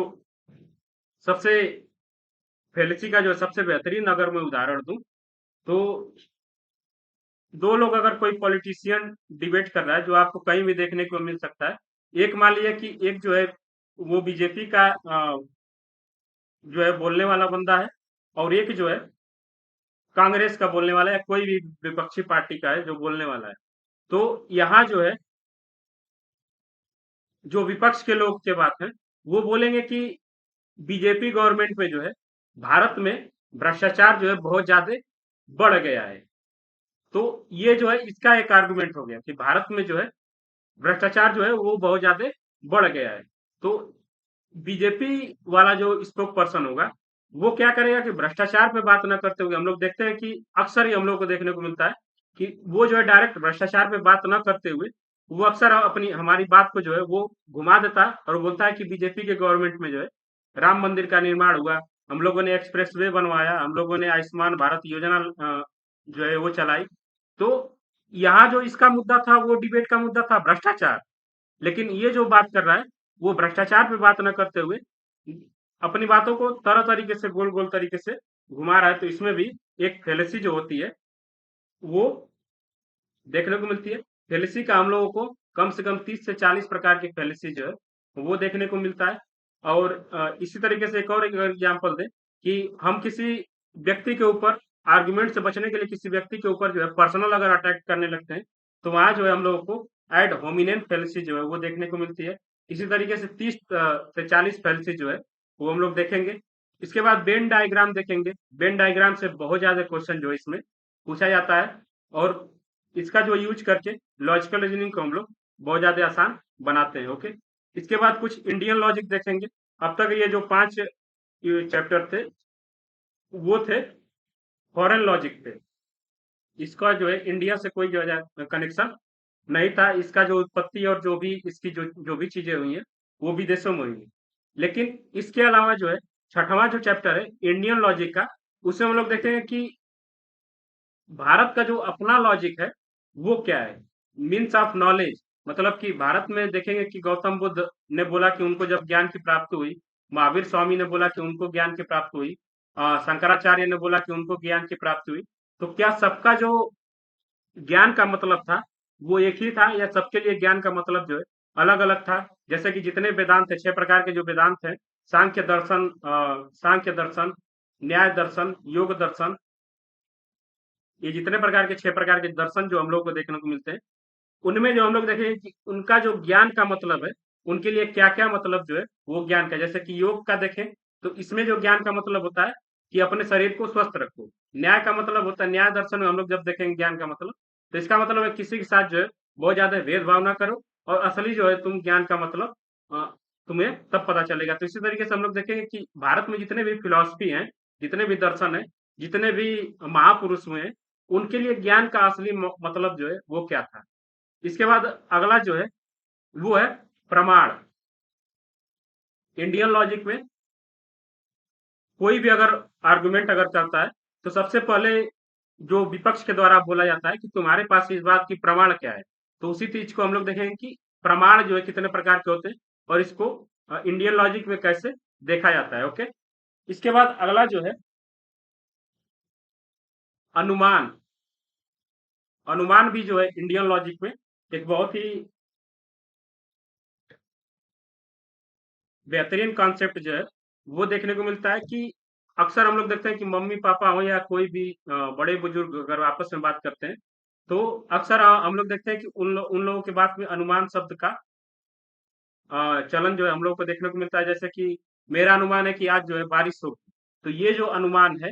सबसे फेलिसी का जो सबसे बेहतरीन अगर मैं उदाहरण दूं, तो दो लोग अगर कोई पॉलिटिशियन डिबेट कर रहा है, जो आपको कहीं भी देखने को मिल सकता है। एक मान लीजिए कि एक जो है वो बीजेपी का जो है बोलने वाला बंदा है, और एक जो है कांग्रेस का बोलने वाला है, या कोई भी विपक्षी पार्टी का है जो बोलने वाला है। तो यहाँ जो है जो विपक्ष के लोग के बात है, वो बोलेंगे कि बीजेपी गवर्नमेंट में जो है, भारत में भ्रष्टाचार जो है बहुत ज़्यादा बढ़ गया है। तो ये जो है इसका एक आर्गुमेंट हो गया कि भारत में जो है भ्रष्टाचार जो है वो बहुत ज़्यादा बढ़ गया है। तो बीजेपी वाला जो स्पोक पर्सन होगा, वो क्या करेगा कि भ्रष्टाचार पे बात ना करते हुए हम लोग देखते हैं कि अक्सर ही हम लोग को देखने को मिलता है कि वो जो है डायरेक्ट भ्रष्टाचार पे बात ना करते हुए, वो अक्सर अपनी हमारी बात को जो है वो घुमा देता है और बोलता है कि बीजेपी के गवर्नमेंट में जो है राम मंदिर का निर्माण हुआ, हम लोगों ने एक्सप्रेस वे बनवाया, हम लोगों ने आयुष्मान भारत योजना जो है वो चलाई। तो यहाँ जो इसका मुद्दा था वो डिबेट का मुद्दा था भ्रष्टाचार। लेकिन ये जो बात कर रहा है, वो भ्रष्टाचार पे बात न करते हुए अपनी बातों को तरह तरीके से गोल गोल तरीके से घुमा रहा है। तो इसमें भी एक फेलेसी जो होती है वो देखने को मिलती है। फेलेसी का हम लोगों को कम से कम 30 से 40 प्रकार की फेलेसी जो है वो देखने को मिलता है। और इसी तरीके से एक और एग्जांपल दें कि हम किसी व्यक्ति के ऊपर आर्गुमेंट से बचने के लिए किसी व्यक्ति के ऊपर जो है पर्सनल अगर अटैक करने लगते हैं, तो वहां जो है हम लोगों को एड होमिनेम फेलेसी जो है वो देखने को मिलती है। इसी तरीके से 30 से 40 फेलेसी जो है वो हम लोग देखेंगे। इसके बाद वेन डायग्राम देखेंगे। वेन डायग्राम से बहुत ज्यादा क्वेश्चन जो है इसमें पूछा जाता है और इसका जो यूज करके लॉजिकल रीजनिंग को हम लोग बहुत ज्यादा आसान बनाते हैं। ओके, इसके बाद कुछ इंडियन लॉजिक देखेंगे। अब तक ये जो 5 चैप्टर थे वो थे फॉरेन लॉजिक पे। इसका जो है इंडिया से कोई जो है कनेक्शन नहीं था। इसका जो उत्पत्ति और जो भी इसकी जो जो भी चीजें हुई हैं वो विदेशों में हुई हैं। लेकिन इसके अलावा जो है छठवां जो चैप्टर है इंडियन लॉजिक का, उसमें हम लोग देखेंगे कि भारत का जो अपना लॉजिक है वो क्या है। मीन्स ऑफ नॉलेज, मतलब कि भारत में देखेंगे कि गौतम बुद्ध ने बोला कि उनको जब ज्ञान की प्राप्ति हुई, महावीर स्वामी ने बोला कि उनको ज्ञान की प्राप्ति हुई, शंकराचार्य ने बोला कि उनको ज्ञान की प्राप्ति हुई। तो क्या सबका जो ज्ञान का मतलब था वो एक ही था या सबके लिए ज्ञान का मतलब जो है अलग अलग था। जैसे कि जितने वेदांत है, 6 प्रकार के जो वेदांत है, सांख्य दर्शन, न्याय दर्शन, योग दर्शन, ये जितने प्रकार के 6 प्रकार के दर्शन जो हम लोग को देखने को मिलते हैं, उनमें जो हम लोग देखेंगे कि उनका जो ज्ञान का मतलब है, उनके लिए क्या-क्या मतलब जो है वो ज्ञान का। जैसे कि योग का देखें तो इसमें जो ज्ञान का मतलब होता है कि अपने शरीर को स्वस्थ रखो। न्याय का मतलब होता है, न्याय दर्शन में हम लोग जब देखेंगे ज्ञान का मतलब, तो इसका मतलब है किसी के साथ जो है बहुत ज्यादा भेदभाव ना करो और असली जो है तुम ज्ञान का मतलब अ, तुम्हें तब पता चलेगा। तो इसी तरीके से हम लोग देखेंगे कि भारत में जितने भी फिलॉसफी हैं, जितने भी दर्शन है, जितने भी महापुरुष हुए हैं, उनके लिए ज्ञान का असली मतलब जो है वो क्या था। इसके बाद अगला जो है वो है प्रमाण। इंडियन लॉजिक में कोई भी अगर आर्गुमेंट अगर करता है तो सबसे पहले जो विपक्ष के द्वारा बोला जाता है कि तुम्हारे पास इस बात की प्रमाण क्या है। तो उसी चीज को हम लोग देखेंगे कि प्रमाण जो है कितने प्रकार के होते हैं और इसको इंडियन लॉजिक में कैसे देखा जाता है। ओके, इसके बाद अगला जो है अनुमान। अनुमान भी जो है इंडियन लॉजिक में एक बहुत ही बेहतरीन कॉन्सेप्ट जो है वो देखने को मिलता है कि अक्सर हम लोग देखते हैं कि मम्मी पापा हो या कोई भी बड़े बुजुर्ग अगर आपस में बात करते हैं तो अक्सर हम लोग देखते हैं कि उन लोगों के बात में अनुमान शब्द का चलन जो है हम लोग को देखने को मिलता है। जैसे कि मेरा अनुमान है कि आज जो है बारिश होगी। तो ये जो अनुमान है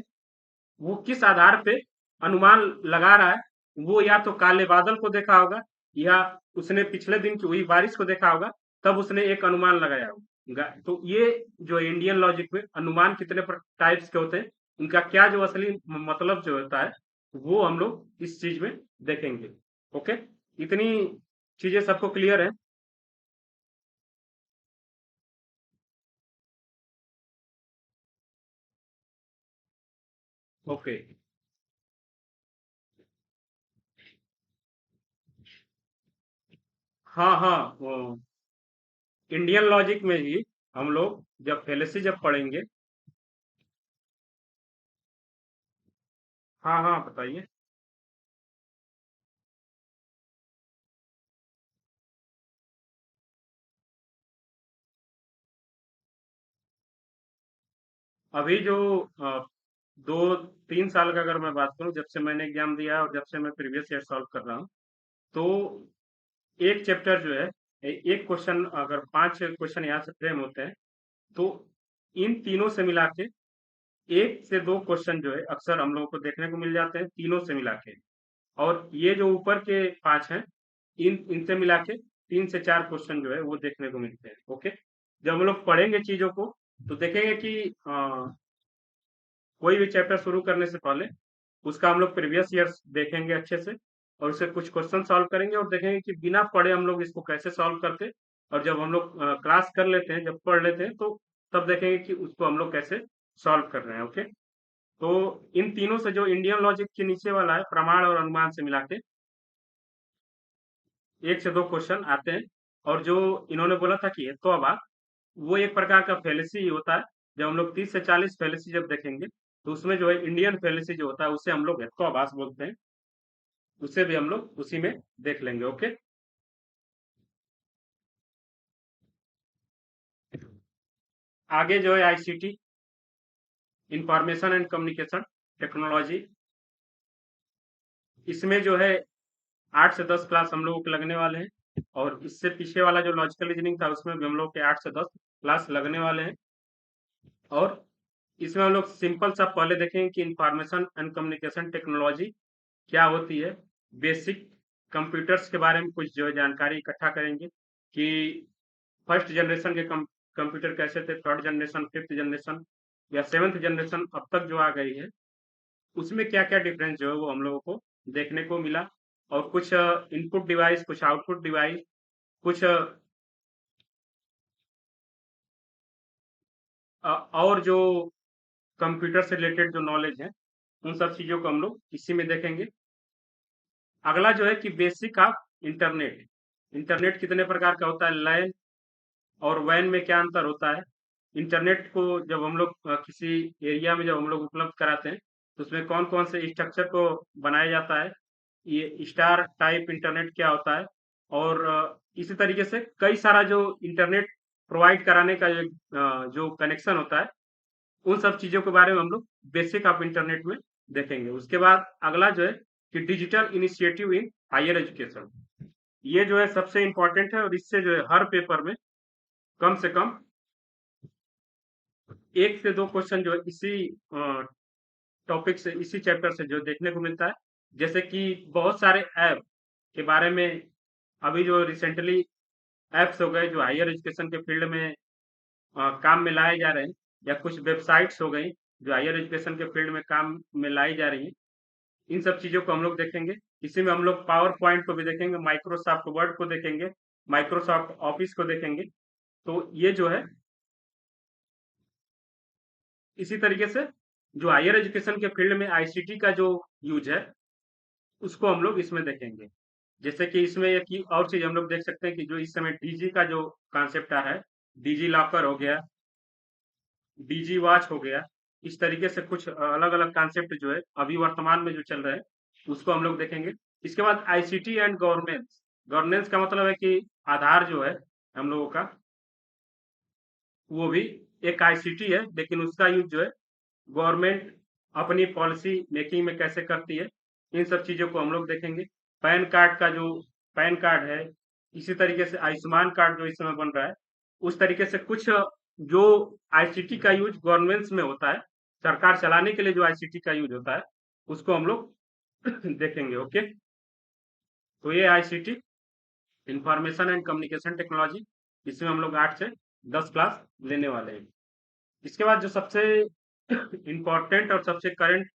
वो किस आधार पे अनुमान लगा रहा है, वो या तो काले बादल को देखा होगा या उसने पिछले दिन की हुई बारिश को देखा होगा, तब उसने एक अनुमान लगाया होगा। तो ये जो इंडियन लॉजिक में अनुमान कितने टाइप्स के होते हैं, उनका क्या जो असली मतलब जो होता है वो हम लोग इस चीज में देखेंगे। ओके, इतनी चीजें सबको क्लियर है। ओके, हाँ हाँ, इंडियन लॉजिक में ही हम लोग जब फेलेसी जब पढ़ेंगे। हाँ हाँ, बताइए। अभी जो 2-3 साल का अगर मैं बात करूं, जब से मैंने एग्जाम दिया और जब से मैं प्रीवियस ईयर सॉल्व कर रहा हूँ, तो एक चैप्टर जो है एक क्वेश्चन अगर 5 क्वेश्चन यहाँ से फ्रेम होते हैं, तो इन तीनों से मिला के 1 से 2 क्वेश्चन जो है अक्सर हम लोगों को देखने को मिल जाते हैं, तीनों से मिला के। और ये जो ऊपर के 5 हैं, इनसे मिला के 3 से 4 क्वेश्चन जो है वो देखने को मिलते हैं। ओके? जब हम लोग पढ़ेंगे चीज़ों को, तो देखेंगे कि कोई भी चैप्टर शुरू करने से पहले उसका हम लोग प्रीवियस ईयर्स देखेंगे अच्छे से, और उससे कुछ क्वेश्चन सॉल्व करेंगे और देखेंगे कि बिना पढ़े हम लोग इसको कैसे सॉल्व करते। और जब हम लोग क्लास कर लेते हैं, जब पढ़ लेते हैं, तो तब देखेंगे कि उसको हम लोग कैसे सॉल्व कर रहे हैं। ओके? तो इन तीनों से जो इंडियन लॉजिक के नीचे वाला है, प्रमाण और अनुमान से मिला के 1 से 2 क्वेश्चन आते हैं। और जो इन्होंने बोला था कि हेतुवाद, वो एक प्रकार का फैलेसी होता है। जब हम लोग 30 से 40 फैलेसी जब देखेंगे, तो उसमें जो है इंडियन फैलेसी जो होता है, उसे हम लोग हेतुवाद बोलते हैं। उसे भी हम लोग उसी में देख लेंगे। ओके? आगे जो है ICT, information and communication technology, इसमें जो है 8 से 10 क्लास हम लोगों के लगने वाले हैं। और इससे पीछे वाला जो लॉजिकल रीजनिंग था, उसमें भी हम लोग के 8 से 10 क्लास लगने वाले हैं। और इसमें हम लोग सिंपल सा पहले देखेंगे कि इंफॉर्मेशन एंड कम्युनिकेशन टेक्नोलॉजी क्या होती है। बेसिक कंप्यूटर्स के बारे में कुछ जो है जानकारी इकट्ठा करेंगे कि फर्स्ट जनरेशन के कंप्यूटर कैसे थे, थर्ड जनरेशन, फिफ्थ जनरेशन या सेवन्थ जनरेशन अब तक जो आ गई है, उसमें क्या क्या डिफरेंस जो है वो हम लोगों को देखने को मिला। और कुछ इनपुट डिवाइस, कुछ आउटपुट डिवाइस, कुछ और जो कंप्यूटर से रिलेटेड जो नॉलेज है, उन सब चीजों को हम लोग इसी में देखेंगे। अगला जो है कि बेसिक ऑफ इंटरनेट। इंटरनेट कितने प्रकार का होता है, लैन और वैन में क्या अंतर होता है। इंटरनेट को जब हम लोग किसी एरिया में जब हम लोग उपलब्ध कराते हैं, तो उसमें कौन कौन से स्ट्रक्चर को बनाया जाता है, ये स्टार टाइप इंटरनेट क्या होता है। और इसी तरीके से कई सारा जो इंटरनेट प्रोवाइड कराने का जो कनेक्शन होता है, उन सब चीजों के बारे में हम लोग बेसिक ऑफ इंटरनेट में देखेंगे। उसके बाद अगला जो है कि digital initiative in higher education, ये जो है सबसे इम्पोर्टेंट है। और इससे जो है हर पेपर में कम से कम 1 से 2 क्वेश्चन जो है इसी टॉपिक से, इसी चैप्टर से जो देखने को मिलता है। जैसे कि बहुत सारे ऐप के बारे में अभी जो रिसेंटली ऐप्स हो गए जो हायर एजुकेशन के फील्ड में काम में लाए जा रहे हैं, या कुछ वेबसाइट्स हो गई जो हायर एजुकेशन के फील्ड में काम में लाई जा रही हैं, इन सब चीजों को हम लोग देखेंगे। इसी में हम लोग पावर पॉइंट को भी देखेंगे, माइक्रोसॉफ्ट वर्ड को देखेंगे, माइक्रोसॉफ्ट ऑफिस को देखेंगे। तो ये जो है इसी तरीके से जो हायर एजुकेशन के फील्ड में आईसीटी का जो यूज है, उसको हम लोग इसमें देखेंगे। जैसे कि इसमें एक और चीज हम लोग देख सकते हैं कि जो इस समय डीजी का जो कॉन्सेप्ट आ रहा है, डीजी लॉकर हो गया, डीजी वॉच हो गया, इस तरीके से कुछ अलग अलग कॉन्सेप्ट जो है अभी वर्तमान में जो चल रहे हैं, उसको हम लोग देखेंगे। इसके बाद आईसीटी एंड गवर्नेंस। गवर्नेंस का मतलब है कि आधार जो है हम लोगों का, वो भी एक आईसीटी है, लेकिन उसका यूज जो है गवर्नमेंट अपनी पॉलिसी मेकिंग में कैसे करती है, इन सब चीजों को हम लोग देखेंगे। पैन कार्ड का जो पैन कार्ड है, इसी तरीके से आयुष्मान कार्ड जो इस समय बन रहा है, उस तरीके से कुछ जो आईसीटी का यूज गवर्नमेंट्स में होता है, सरकार चलाने के लिए जो आईसीटी का यूज होता है, उसको हम लोग देखेंगे। ओके? तो ये ICT, information and communication technology, इसमें हम लोग 8 से 10 क्लास लेने वाले हैं। इसके बाद जो सबसे इम्पोर्टेंट और सबसे करंट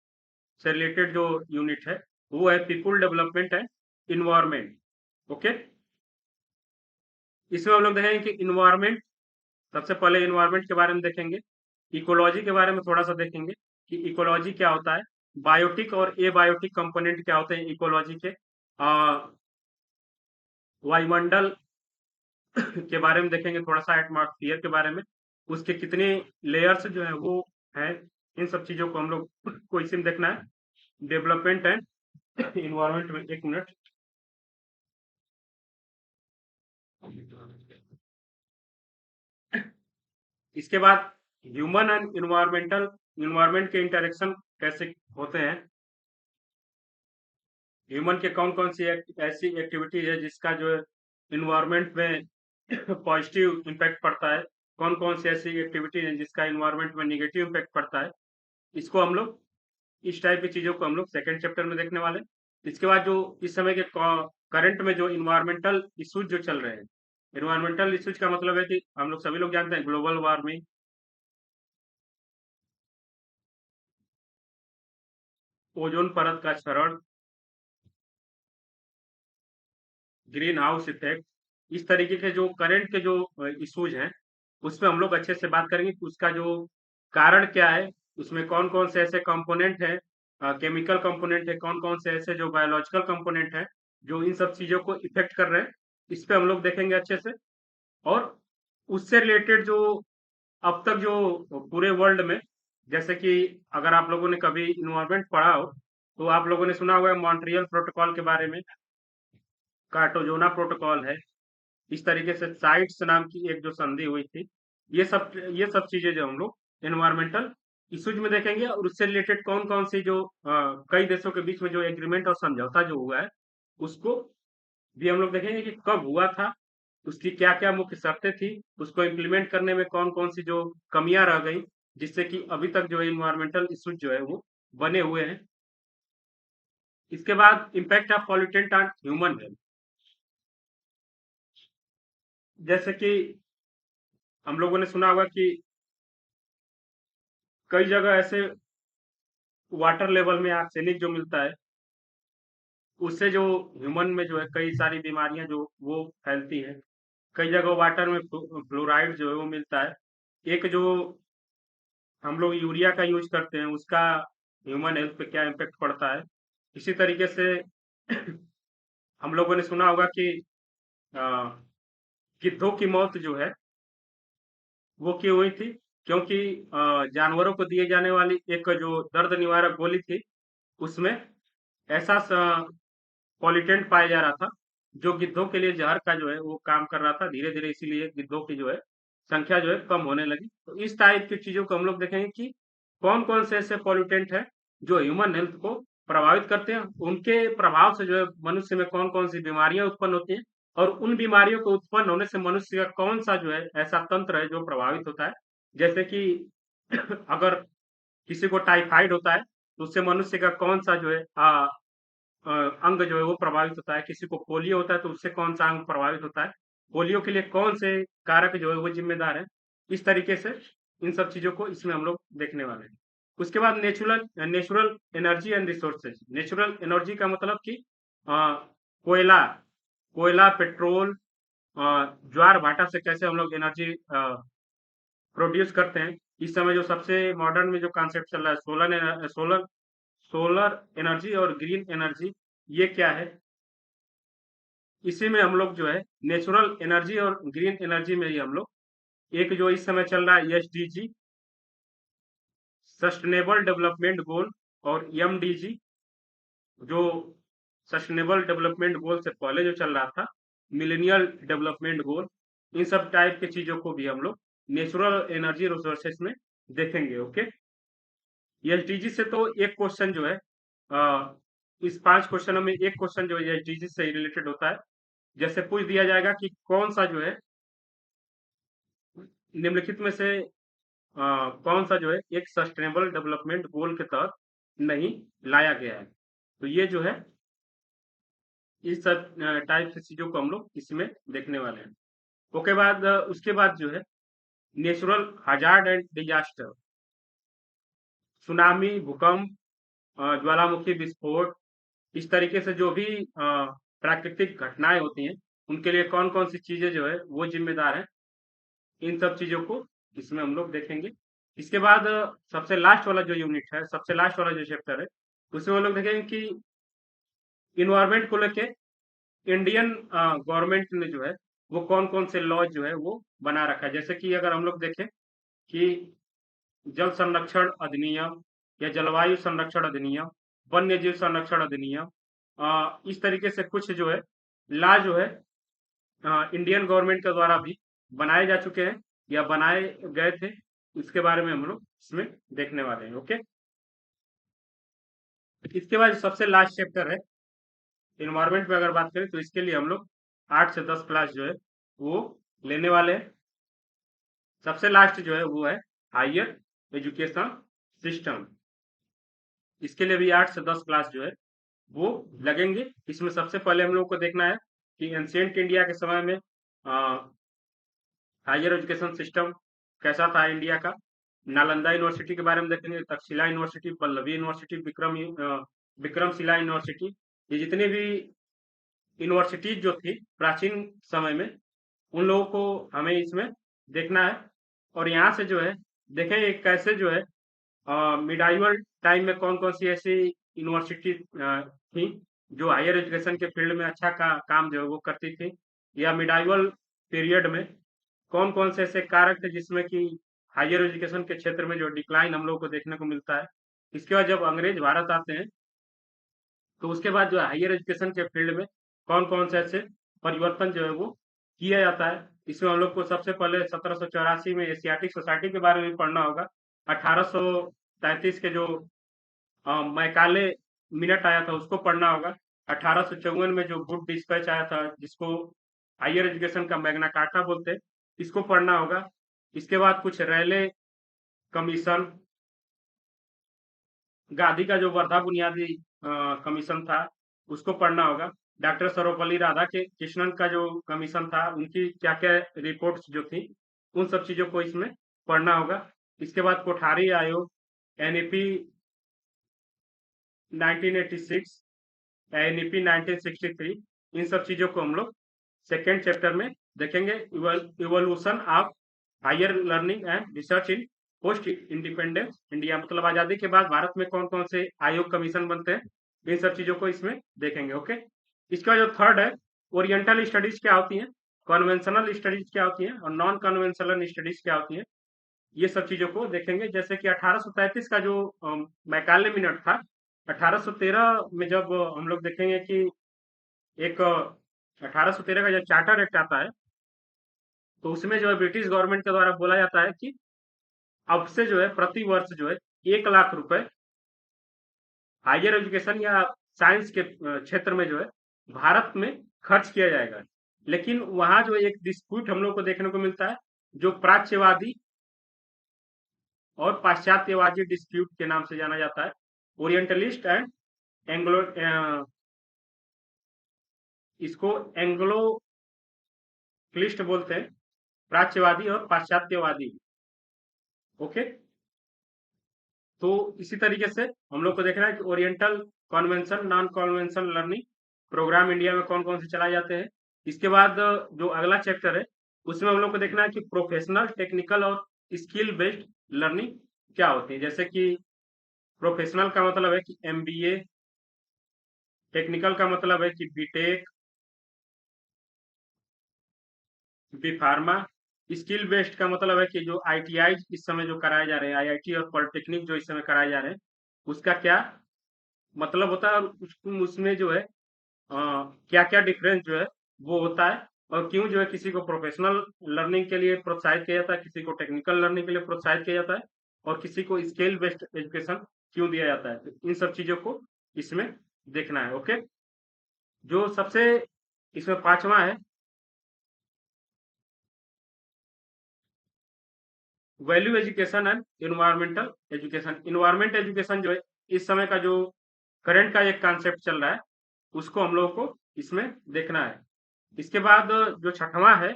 से रिलेटेड जो यूनिट है, वो है people development and environment. Okay? इसमें हम लोग देखेंगे कि इन्वायरमेंट, सबसे पहले इन्वायरमेंट के बारे में देखेंगे। इकोलॉजी के बारे में थोड़ा सा देखेंगे कि इकोलॉजी क्या होता है, बायोटिक और एबायोटिक कंपोनेंट क्या होते हैं इकोलॉजी के। वायुमंडल के बारे में देखेंगे थोड़ा सा, एटमॉस्फेयर के बारे में, उसके कितने लेयर्स जो है वो हैं, इन सब चीजों को हम लोग को इसी में देखना है। डेवलपमेंट एंड इन्वायरमेंट में, एक मिनट। इसके बाद ह्यूमन एंड इन्वायरमेंटल, इन्वायरमेंट के इंटरेक्शन कैसे होते हैं, ह्यूमन के कौन कौन सी ऐसी एक्टिविटी है जिसका जो इन्वायरमेंट में पॉजिटिव इम्पैक्ट पड़ता है, कौन कौन सी ऐसी एक्टिविटीज हैं जिसका इन्वायरमेंट में निगेटिव इम्पैक्ट पड़ता है। इसको हम लोग इस टाइप की चीजों को हम लोग सेकंड चैप्टर में देखने वाले हैं। इसके बाद जो इस समय के करंट में जो इन्वायरमेंटल इश्यूज जो चल रहे हैं, इन्वायरमेंटल इश्यूज का मतलब है कि हम लोग सभी लोग जानते हैं ग्लोबल वार्मिंग, ओजोन परत का क्षरण, ग्रीन हाउस इफेक्ट, इस तरीके के जो करंट के जो इश्यूज हैं, उस पे हम लोग अच्छे से बात करेंगे कि उसका जो कारण क्या है, उसमें कौन कौन से ऐसे कंपोनेंट हैं, केमिकल कंपोनेंट है, कौन कौन से ऐसे जो बायोलॉजिकल कंपोनेंट है जो इन सब चीजों को इफेक्ट कर रहे हैं, इस पे हम लोग देखेंगे अच्छे से। और उससे रिलेटेड जो अब तक जो पूरे वर्ल्ड में, जैसे कि अगर आप लोगों ने कभी इन्वायरमेंट पढ़ा हो तो आप लोगों ने सुना हुआ है मॉन्ट्रियल प्रोटोकॉल के बारे में, कार्टोजोना प्रोटोकॉल है, इस तरीके से साइट्स नाम की एक जो संधि हुई थी। ये सब चीजें जो हम लोग एनवायरमेंटल इश्यूज में देखेंगे, और उससे रिलेटेड कौन कौन सी जो कई देशों के बीच में जो एग्रीमेंट और समझौता जो हुआ है, उसको भी हम लोग देखेंगे कि कब हुआ था, उसकी क्या क्या मुख्य शर्तें थी, उसको इम्प्लीमेंट करने में कौन कौन सी जो कमियां रह गई, जिससे कि अभी तक जो है इन्वायरमेंटल इश्यूज जो है वो बने हुए हैं। इसके बाद impact of pollutant on human health, जैसे कि हम लोगों ने सुना होगा कि कई जगह ऐसे वाटर लेवल में आर्सेनिक जो मिलता है, उससे जो ह्यूमन में जो है कई सारी बीमारियां जो वो फैलती हैं। कई जगह वाटर में फ्लोराइड जो है वो मिलता है। एक जो हम लोग यूरिया का यूज करते हैं, उसका ह्यूमन हेल्थ पे क्या इम्पेक्ट पड़ता है। इसी तरीके से हम लोगों ने सुना होगा कि अ, गिद्धों की मौत जो है वो क्यों हुई थी, क्योंकि जानवरों को दिए जाने वाली एक जो दर्द निवारक गोली थी, उसमें ऐसा पॉलिटेंट पाया जा रहा था जो गिद्धों के लिए जहर का जो है वो काम कर रहा था धीरे धीरे, इसीलिए गिद्धों की जो है संख्या जो है कम होने लगी। तो इस टाइप की चीजों को हम लोग देखेंगे कि कौन कौन से ऐसे पॉल्यूटेंट है जो ह्यूमन हेल्थ को प्रभावित करते हैं, उनके प्रभाव से जो है मनुष्य में कौन कौन सी बीमारियां उत्पन्न होती हैं, और उन बीमारियों को उत्पन्न होने से मनुष्य का कौन सा जो है ऐसा तंत्र है जो प्रभावित होता है। जैसे कि अगर किसी को टाइफाइड होता है तो उससे मनुष्य का कौन सा जो है अंग जो है वो प्रभावित होता है, किसी को पोलियो होता है तो उससे कौन सा अंग प्रभावित होता है, पोलियो के लिए कौन से कारक जो है वो जिम्मेदार है। इस तरीके से इन सब चीजों को इसमें हम लोग देखने वाले हैं। उसके बाद natural natural energy and resources, natural energy का मतलब कि कोयला, पेट्रोल, ज्वार भाटा से कैसे हम लोग एनर्जी प्रोड्यूस करते हैं। इस समय जो सबसे मॉडर्न में जो कॉन्सेप्ट चल रहा है सोलर एनर्जी और ग्रीन एनर्जी, ये क्या है, इसी में हम लोग जो है नेचुरल एनर्जी और ग्रीन एनर्जी में ही हम लोग एक जो इस समय चल रहा है एसडीजी, सस्टेनेबल डेवलपमेंट गोल, और एमडीजी जो सस्टेनेबल डेवलपमेंट गोल से पहले जो चल रहा था, मिलेनियल डेवलपमेंट गोल, इन सब टाइप की चीजों को भी हम लोग नेचुरल एनर्जी रिसोर्सेस में देखेंगे। ओके, एसडीजी से तो एक क्वेश्चन जो है इस 5 क्वेश्चनों में एक क्वेश्चन जो है एसडीजी से रिलेटेड होता है। जैसे पूछ दिया जाएगा कि कौन सा जो है निम्नलिखित में से कौन सा जो है एक सस्टेनेबल डेवलपमेंट गोल के तहत नहीं लाया गया है। तो ये जो है इस सब टाइप की चीजों को हम लोग इसमें देखने वाले हैं। ओके, बाद उसके बाद जो है natural hazard and disaster, tsunami, भूकंप, ज्वालामुखी विस्फोट, इस तरीके से जो भी प्राकृतिक घटनाएं होती हैं, उनके लिए कौन कौन सी चीजें जो है वो जिम्मेदार है, इन सब चीजों को इसमें हम लोग देखेंगे। इसके बाद सबसे लास्ट वाला जो यूनिट है, सबसे लास्ट वाला जो चैप्टर है, उसमें हम लोग देखेंगे कि इन्वायरमेंट को लेके इंडियन गवर्नमेंट ने जो है वो कौन कौन से लॉ जो है वो बना रखा है। जैसे कि अगर हम लोग देखें कि जल संरक्षण अधिनियम या जलवायु संरक्षण अधिनियम, वन्य जीव संरक्षण अधिनियम, इस तरीके से कुछ जो है ला जो है इंडियन गवर्नमेंट के द्वारा भी बनाए जा चुके हैं या बनाए गए थे, इसके बारे में हम लोग इसमें देखने वाले हैं। ओके, इसके बाद सबसे लास्ट चैप्टर है इन्वायरमेंट में, अगर बात करें तो इसके लिए हम लोग 8 से 10 क्लास जो है वो लेने वाले हैं। सबसे लास्ट जो है वो है हायर एजुकेशन सिस्टम। इसके लिए भी 8 से 10 क्लास जो है वो लगेंगे। इसमें सबसे पहले हम लोग को देखना है कि एंशिएंट इंडिया के समय में हायर एजुकेशन सिस्टम कैसा था इंडिया का। नालंदा यूनिवर्सिटी के बारे में देखेंगे, Takshashila university, Pallavi university, Vikramshila university. ये जितनी भी यूनिवर्सिटीज जो थी प्राचीन समय में, उन लोगों को हमें इसमें देखना है। और यहाँ से जो है देखेंगे कैसे जो है मिडाइवल टाइम में कौन कौन सी ऐसी यूनिवर्सिटी थी जो हायर एजुकेशन के फील्ड में अच्छा काम जो है वो करती थी, या मिडाइवल पीरियड में कौन कौन से ऐसे कारक थे जिसमें कि हायर एजुकेशन के क्षेत्र में जो डिक्लाइन हम लोग को देखने को मिलता है। इसके बाद जब अंग्रेज भारत आते हैं तो उसके बाद जो है हायर एजुकेशन के फील्ड में कौन कौन से ऐसे परिवर्तन जो है वो किया जाता है। इसमें हम लोग को सबसे पहले 1784 में एशियाटिक सोसाइटी के बारे में भी पढ़ना होगा। 1833 के जो मैकाले मिनट आया था उसको पढ़ना होगा। 1854 में जो गुड डिस्पैच आया था जिसको हायर एजुकेशन का मैग्ना कार्टा बोलते हैं, इसको पढ़ना होगा। इसके बाद कुछ रैले कमीशन, गांधी का जो वर्धा बुनियादी कमीशन था उसको पढ़ना होगा। डॉक्टर सर्वपल्ली राधा के कृष्णन का जो कमीशन था उनकी क्या क्या रिपोर्ट्स जो थी उन सब चीजों को इसमें पढ़ना होगा। इसके बाद कोठारी आयोग, एनईपी 1986, एनईपी 1963, इन सब चीजों को हम लोग सेकेंड चैप्टर में देखेंगे। Evolution of higher learning and research in post independence India, मतलब आजादी के बाद भारत में कौन कौन से आयोग कमीशन बनते हैं, इन सब चीजों को इसमें देखेंगे। ओके, इसका जो थर्ड है ओरिएंटल स्टडीज क्या होती हैं, कन्वेंशनल स्टडीज क्या होती हैं और नॉन कन्वेंशनल स्टडीज क्या होती हैं, ये सब चीजों को देखेंगे। जैसे कि 1833 का जो मैकाले मिनट था, 1813 में जब हम लोग देखेंगे कि एक 1813 का जब चार्टर एक्ट आता है तो उसमें जो है ब्रिटिश गवर्नमेंट के द्वारा बोला जाता है कि अब से जो है प्रति वर्ष जो है 1 लाख रुपए हायर एजुकेशन या साइंस के क्षेत्र में जो है भारत में खर्च किया जाएगा। लेकिन वहां जो एक डिस्प्यूट हम लोग को देखने को मिलता है जो प्राच्यवादी और पाश्चात्यवादी डिस्प्यूट के नाम से जाना जाता है। ओरिएंटलिस्ट एंड एंग्लो इसको एंग्लो क्लिस्ट बोलते हैं, प्राच्यवादी और पाश्चात्यवादी। ओके, तो इसी तरीके से हम लोग को देखना है कि oriental convention, non convention learning program India में कौन कौन से चलाए जाते हैं। इसके बाद जो अगला चैप्टर है उसमें हम लोग को देखना है कि प्रोफेशनल, टेक्निकल और स्किल बेस्ड लर्निंग क्या होती है। जैसे कि प्रोफेशनल का मतलब है कि एमबीए, टेक्निकल का मतलब है कि BTech, B pharma, skill based का मतलब है कि जो आईटीआई इस समय जो कराए जा रहे हैं, आईआईटी और पॉलिटेक्निक जो इस समय कराए जा रहे हैं, उसका क्या मतलब होता है और उसमें जो है क्या क्या डिफरेंस जो है वो होता है, और क्यों जो है किसी को प्रोफेशनल लर्निंग के लिए प्रोत्साहित किया जाता है, किसी को टेक्निकल लर्निंग के लिए प्रोत्साहित किया जाता है, और किसी को स्किल बेस्ड एजुकेशन क्यों दिया जाता है। तो इन सब चीजों को इसमें देखना है। ओके, जो सबसे इसमें पांचवा है value education and environmental education. Environment education जो है इस समय का जो करंट का एक कॉन्सेप्ट चल रहा है उसको हम लोगों को इसमें देखना है। इसके बाद जो छठवां है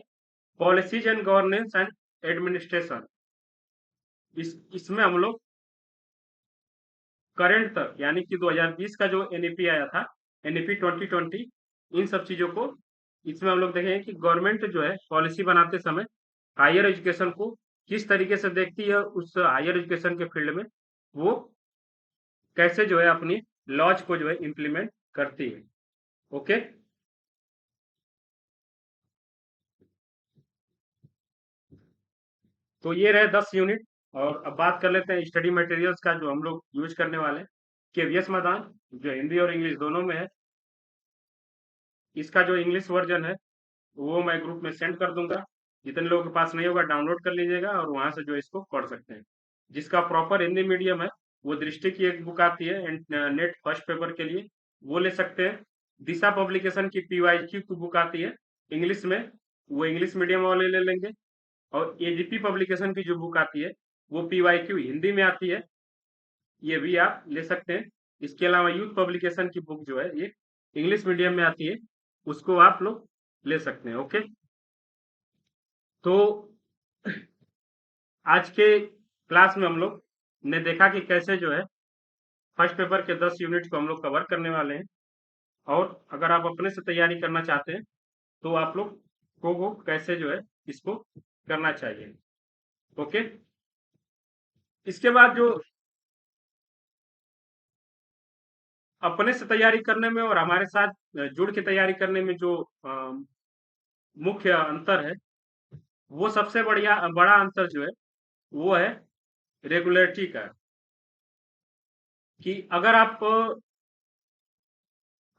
policies and governance and administration. इसमें हम लोग करंट तक यानी कि 2020 का जो एनईपी आया था, एनईपी 2020, इन सब चीजों को इसमें हम लोग देखेंगे कि गवर्नमेंट जो है पॉलिसी बनाते समय हायर एजुकेशन को किस तरीके से देखती है, उस हायर एजुकेशन के फील्ड में वो कैसे जो है अपनी लॉज को जो है इम्प्लीमेंट करती है। ओके, तो ये रहे 10 यूनिट। और अब बात कर लेते हैं स्टडी मटेरियल्स का जो हम लोग यूज करने वाले हैं। केवीएस मैदान जो हिंदी और इंग्लिश दोनों में है, इसका जो इंग्लिश वर्जन है वो मैं ग्रुप में सेंड कर दूंगा। जितने लोगों के पास नहीं होगा डाउनलोड कर लीजिएगा और वहां से जो इसको पढ़ सकते हैं। जिसका प्रॉपर हिंदी मीडियम है वो दृष्टि की एक बुक आती है नेट फर्स्ट पेपर के लिए, वो ले सकते हैं। दिशा पब्लिकेशन की पीवाईक्यू की बुक आती है इंग्लिश में, वो इंग्लिश मीडियम वाले ले लेंगे। और एजीपी पब्लिकेशन की जो बुक आती है वो पीवाईक्यू हिंदी में आती है, ये भी आप ले सकते हैं। इसके अलावा यूथ पब्लिकेशन की बुक जो है ये इंग्लिश मीडियम में आती है, उसको आप लोग ले सकते हैं। ओके, तो आज के क्लास में हम लोग ने देखा कि कैसे जो है फर्स्ट पेपर के 10 यूनिट को हम लोग कवर करने वाले हैं। और अगर आप अपने से तैयारी करना चाहते हैं तो आप लोग को कैसे जो है इसको करना चाहिए। ओके, इसके बाद जो अपने से तैयारी करने में और हमारे साथ जुड़ के तैयारी करने में जो मुख्य अंतर है, वो सबसे बड़ा अंतर जो है वो है रेगुलरिटी का। कि अगर आप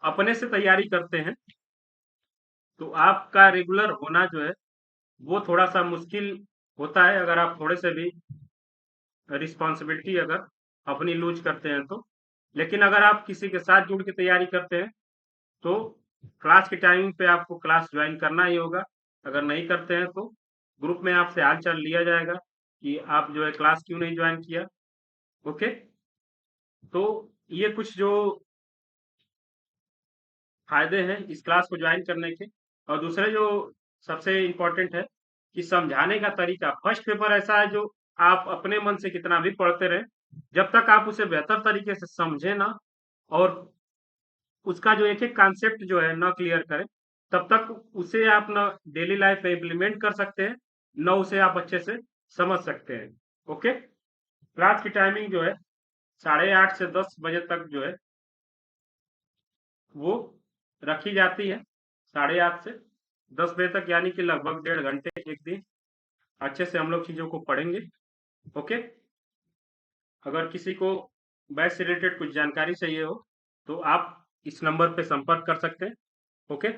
अपने से तैयारी करते हैं तो आपका रेगुलर होना जो है वो थोड़ा सा मुश्किल होता है, अगर आप थोड़े से भी रिस्पॉन्सिबिलिटी अगर अपनी लूज करते हैं तो। लेकिन अगर आप किसी के साथ जुड़ के तैयारी करते हैं तो क्लास के टाइमिंग पे आपको क्लास ज्वाइन करना ही होगा। अगर नहीं करते हैं तो ग्रुप में आपसे हाल चाल लिया जाएगा कि आप जो है क्लास क्यों नहीं ज्वाइन किया। ओके, तो ये कुछ जो फायदे हैं इस क्लास को ज्वाइन करने के। और दूसरे जो सबसे इम्पोर्टेंट है कि समझाने का तरीका। फर्स्ट पेपर ऐसा है जो आप अपने मन से कितना भी पढ़ते रहें, जब तक आप उसे बेहतर तरीके से समझे ना और उसका जो एक एक कॉन्सेप्ट जो है ना क्लियर करें, तब तक उसे आप ना डेली लाइफ में इम्प्लीमेंट कर सकते हैं, ना उसे आप अच्छे से समझ सकते हैं। ओके, क्लास की टाइमिंग जो है 8:30 से 10 बजे तक जो है वो रखी जाती है। 8:30 से 10 बजे तक, यानी कि लगभग 1.5 घंटे एक दिन अच्छे से हम लोग चीजों को पढ़ेंगे। ओके, अगर किसी को बैच से रिलेटेड कुछ जानकारी चाहिए हो तो आप इस नंबर पे संपर्क कर सकते हैं। ओके।